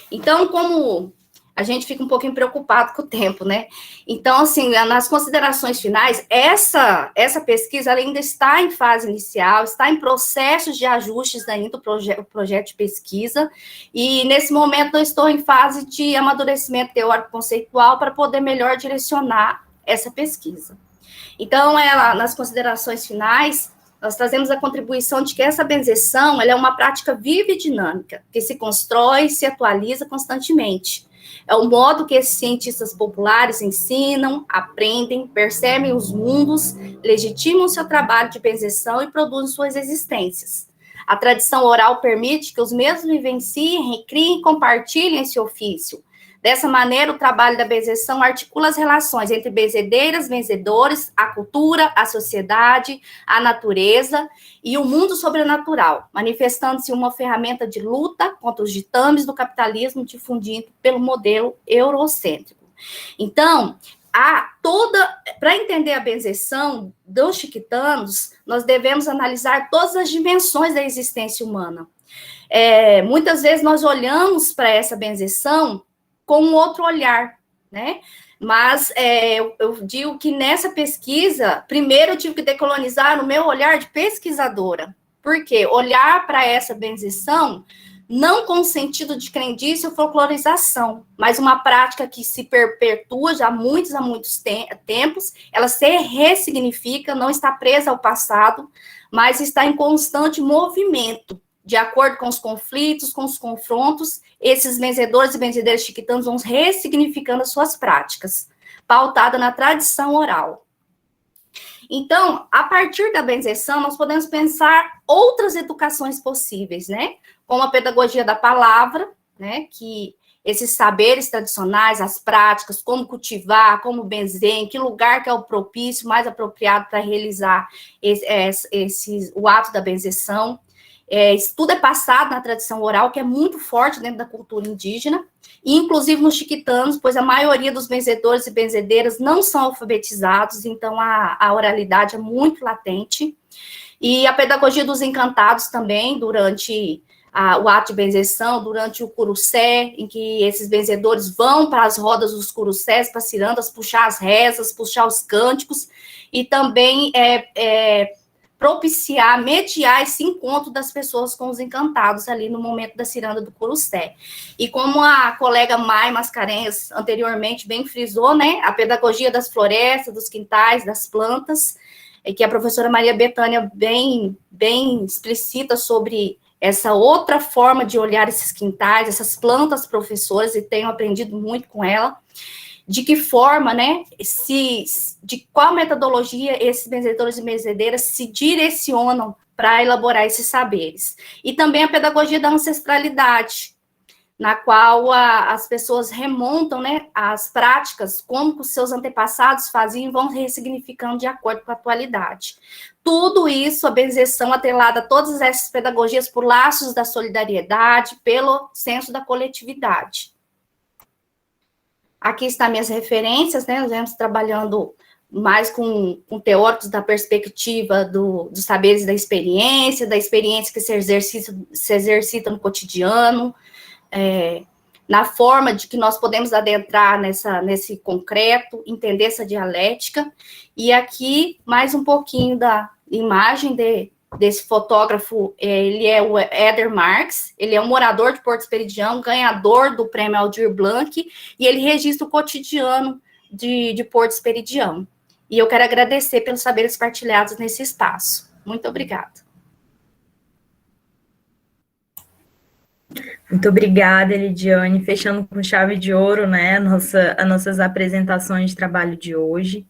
Então, como a gente fica um pouquinho preocupado com o tempo, né? Então, assim, nas considerações finais, essa pesquisa ela ainda está em fase inicial, está em processos de ajustes ainda, o projeto de pesquisa, e nesse momento eu estou em fase de amadurecimento teórico-conceitual para poder melhor direcionar essa pesquisa. Então, nas considerações finais, nós trazemos a contribuição de que essa benzeção ela é uma prática viva e dinâmica, que se constrói e se atualiza constantemente. É o modo que esses cientistas populares ensinam, aprendem, percebem os mundos, legitimam seu trabalho de benzeção e produzem suas existências. A tradição oral permite que os mesmos vivenciem, recriem e compartilhem esse ofício. Dessa maneira, o trabalho da benzeção articula as relações entre benzedeiras, benzedores, a cultura, a sociedade, a natureza e o mundo sobrenatural, manifestando-se uma ferramenta de luta contra os ditames do capitalismo difundido pelo modelo eurocêntrico. Então, para entender a benzeção dos chiquitanos, nós devemos analisar todas as dimensões da existência humana. Muitas vezes nós olhamos para essa benzeção com um outro olhar, né? Mas eu digo que nessa pesquisa, primeiro eu tive que decolonizar o meu olhar de pesquisadora. Por quê? Olhar para essa benzeção não com o sentido de crendice ou folclorização, mas uma prática que se perpetua já há muitos tempos, ela se ressignifica, não está presa ao passado, mas está em constante movimento. De acordo com os conflitos, com os confrontos, esses benzedores e benzedeiras chiquitanos vão ressignificando as suas práticas, pautada na tradição oral. Então, a partir da benzeção, nós podemos pensar outras educações possíveis, né? Como a pedagogia da palavra, né? Que esses saberes tradicionais, as práticas, como cultivar, como benzer, em que lugar que é o propício, mais apropriado para realizar o ato da benzeção. Isso tudo é passado na tradição oral, que é muito forte dentro da cultura indígena, e inclusive nos chiquitanos, pois a maioria dos benzedores e benzedeiras não são alfabetizados, então a oralidade é muito latente. E a pedagogia dos encantados também, durante o ato de benzeção, durante o curucé, em que esses benzedores vão para as rodas dos curucés, para as cirandas, puxar as rezas, puxar os cânticos, e também propiciar, mediar esse encontro das pessoas com os encantados ali no momento da ciranda do curucé. E como a colega Mai Mascarenhas anteriormente bem frisou, né, a pedagogia das florestas, dos quintais, das plantas, que a professora Maria Bethânia bem explicita sobre essa outra forma de olhar esses quintais, essas plantas professoras, e tenho aprendido muito com ela, de que forma, né, de qual metodologia esses benzedores e benzedeiras se direcionam para elaborar esses saberes. E também a pedagogia da ancestralidade, na qual as pessoas remontam, né, as práticas, como os seus antepassados faziam, e vão ressignificando de acordo com a atualidade. Tudo isso, a benzeção atrelada a todas essas pedagogias por laços da solidariedade, pelo senso da coletividade. Aqui estão minhas referências, né? Nós vamos trabalhando mais com teóricos da perspectiva dos saberes da experiência que se exercita no cotidiano, na forma de que nós podemos adentrar nesse concreto, entender essa dialética. E aqui, mais um pouquinho da imagem desse fotógrafo, ele é o Éder Marques, ele é um morador de Porto Esperidião, ganhador do Prêmio Aldir Blanc, e ele registra o cotidiano de Porto Esperidião. E eu quero agradecer pelos saberes partilhados nesse espaço. Muito obrigada. Muito obrigada, Elidiane. Fechando com chave de ouro, né, as nossas apresentações de trabalho de hoje.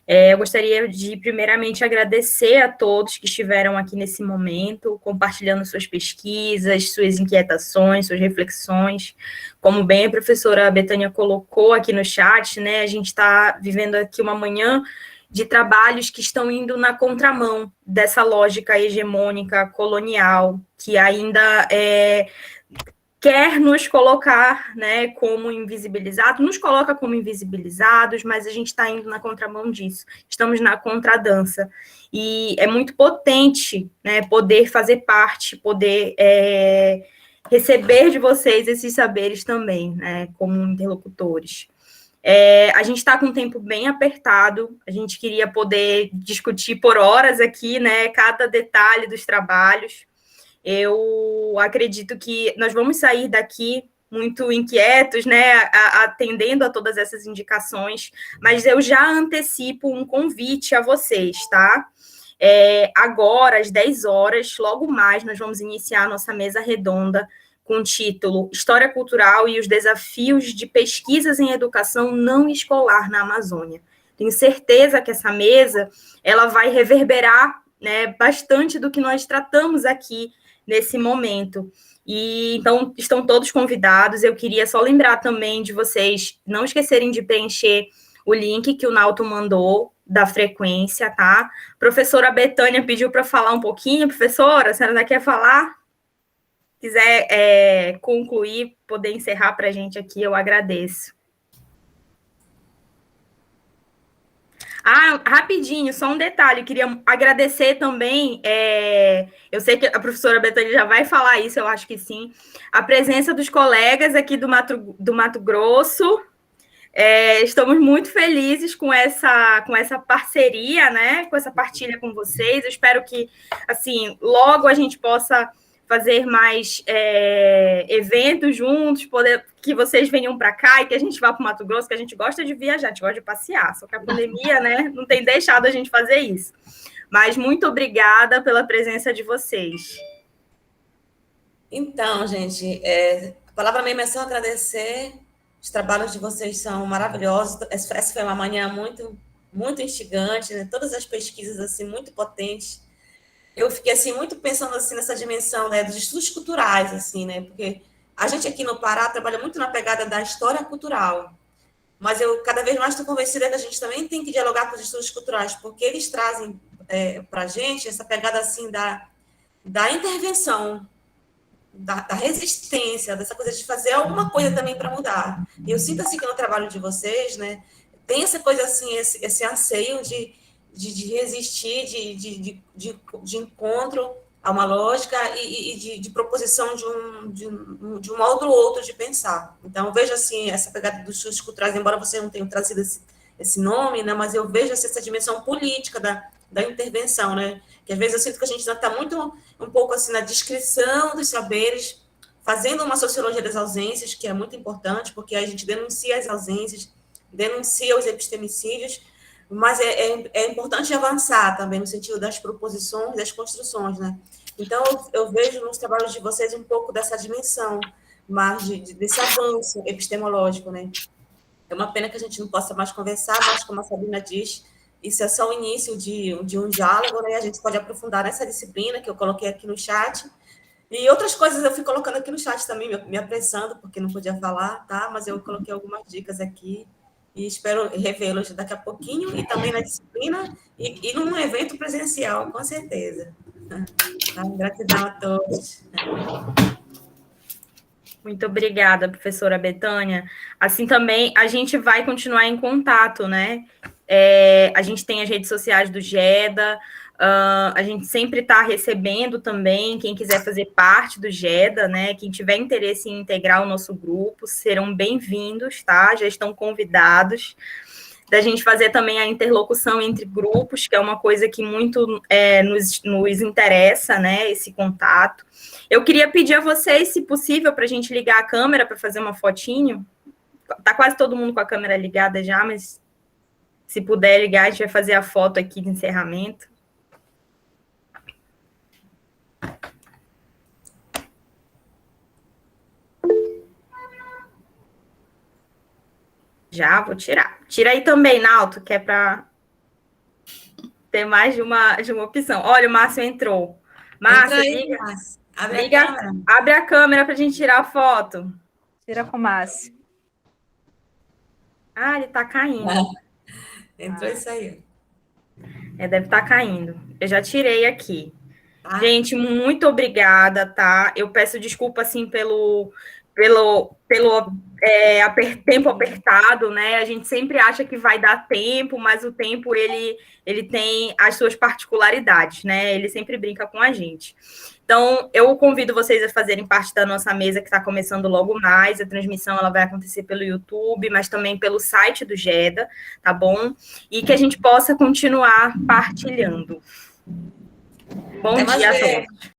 Eu gostaria de, primeiramente, agradecer a todos que estiveram aqui nesse momento, compartilhando suas pesquisas, suas inquietações, suas reflexões. Como bem a professora Betânia colocou aqui no chat, né, a gente está vivendo aqui uma manhã de trabalhos que estão indo na contramão dessa lógica hegemônica colonial, que ainda quer nos colocar, né, como invisibilizados, nos coloca como invisibilizados, mas a gente está indo na contramão disso, estamos na contradança, e é muito potente, né, poder fazer parte, poder receber de vocês esses saberes também, né, como interlocutores. A gente está com um tempo bem apertado, a gente queria poder discutir por horas aqui, né, cada detalhe dos trabalhos. Eu acredito que nós vamos sair daqui muito inquietos, né, atendendo a todas essas indicações, mas eu já antecipo um convite a vocês, tá? Agora, às 10 horas, logo mais, nós vamos iniciar a nossa mesa redonda com o título História Cultural e os Desafios de Pesquisas em Educação Não Escolar na Amazônia. Tenho certeza que essa mesa ela vai reverberar, né, bastante do que nós tratamos aqui nesse momento. E então estão todos convidados. Eu queria só lembrar também de vocês não esquecerem de preencher o link que o Nauto mandou da frequência, tá? Professora Betânia pediu para falar um pouquinho. Professora, a senhora ainda quer falar? Se quiser concluir, poder encerrar para a gente aqui, eu agradeço. Rapidinho, só um detalhe, eu queria agradecer também, eu sei que a professora Betânia já vai falar isso, eu acho que sim, a presença dos colegas aqui do Mato Grosso. Estamos muito felizes com essa parceria, né, com essa partilha com vocês. Eu espero que, assim, logo a gente possa fazer mais eventos juntos, que vocês venham para cá e que a gente vá para o Mato Grosso, que a gente gosta de viajar, a gente gosta de passear, só que a pandemia, né, não tem deixado a gente fazer isso. Mas muito obrigada pela presença de vocês. Então, gente, a palavra mesmo é só agradecer. Os trabalhos de vocês são maravilhosos. Essa foi uma manhã muito, muito instigante, né? Todas as pesquisas assim muito potentes. Eu fiquei assim muito pensando assim nessa dimensão, né, dos estudos culturais, assim, né, porque a gente aqui no Pará trabalha muito na pegada da história cultural, mas eu cada vez mais estou convencida que a gente também tem que dialogar com os estudos culturais, porque eles trazem para a gente essa pegada assim da intervenção, da resistência, dessa coisa de fazer alguma coisa também para mudar. E eu sinto assim que no trabalho de vocês, né, tem essa coisa assim, esse anseio de resistir, de encontro a uma lógica e de proposição de um modo ou outro de pensar. Então, eu vejo assim, essa pegada dos estudos culturais, embora você não tenha trazido esse nome, né, mas eu vejo assim, essa dimensão política da intervenção, né, que às vezes eu sinto que a gente ainda está muito, um pouco assim, na descrição dos saberes, fazendo uma sociologia das ausências, que é muito importante, porque a gente denuncia as ausências, denuncia os epistemicídios, mas é importante avançar também no sentido das proposições, das construções, né? Então, eu vejo nos trabalhos de vocês um pouco dessa dimensão, mas desse avanço epistemológico, né? É uma pena que a gente não possa mais conversar, mas como a Sabrina diz, isso é só o início de um diálogo, né? A gente pode aprofundar nessa disciplina que eu coloquei aqui no chat, e outras coisas eu fui colocando aqui no chat também, me apressando, porque não podia falar, tá? Mas eu coloquei algumas dicas aqui, e espero revê-los daqui a pouquinho, e também na disciplina, e num evento presencial, com certeza. Gratidão a todos. Muito obrigada, professora Betânia. Assim também, a gente vai continuar em contato, né? A gente tem as redes sociais do GEDA, a gente sempre está recebendo também quem quiser fazer parte do GEDA, né? Quem tiver interesse em integrar o nosso grupo, serão bem-vindos, tá? Já estão convidados. Da gente fazer também a interlocução entre grupos, que é uma coisa que muito nos interessa, né? Esse contato. Eu queria pedir a vocês, se possível, para a gente ligar a câmera para fazer uma fotinho. Tá quase todo mundo com a câmera ligada já, mas se puder ligar, a gente vai fazer a foto aqui de encerramento. Já, vou tirar. Tira aí também, Nalto, que é para ter mais de uma opção. Olha, o Márcio entrou. Márcio, liga. Abre a câmera para a gente tirar a foto. Tira com o Márcio. Ah, ele está caindo. Entrou isso aí. Deve estar caindo. Eu já tirei aqui. Gente, muito obrigada, tá? Eu peço desculpa, assim, pelo tempo apertado, né? A gente sempre acha que vai dar tempo, mas o tempo, ele tem as suas particularidades, né? Ele sempre brinca com a gente. Então, eu convido vocês a fazerem parte da nossa mesa, que está começando logo mais. A transmissão ela vai acontecer pelo YouTube, mas também pelo site do GEDA, tá bom? E que a gente possa continuar partilhando. Bom dia a todos.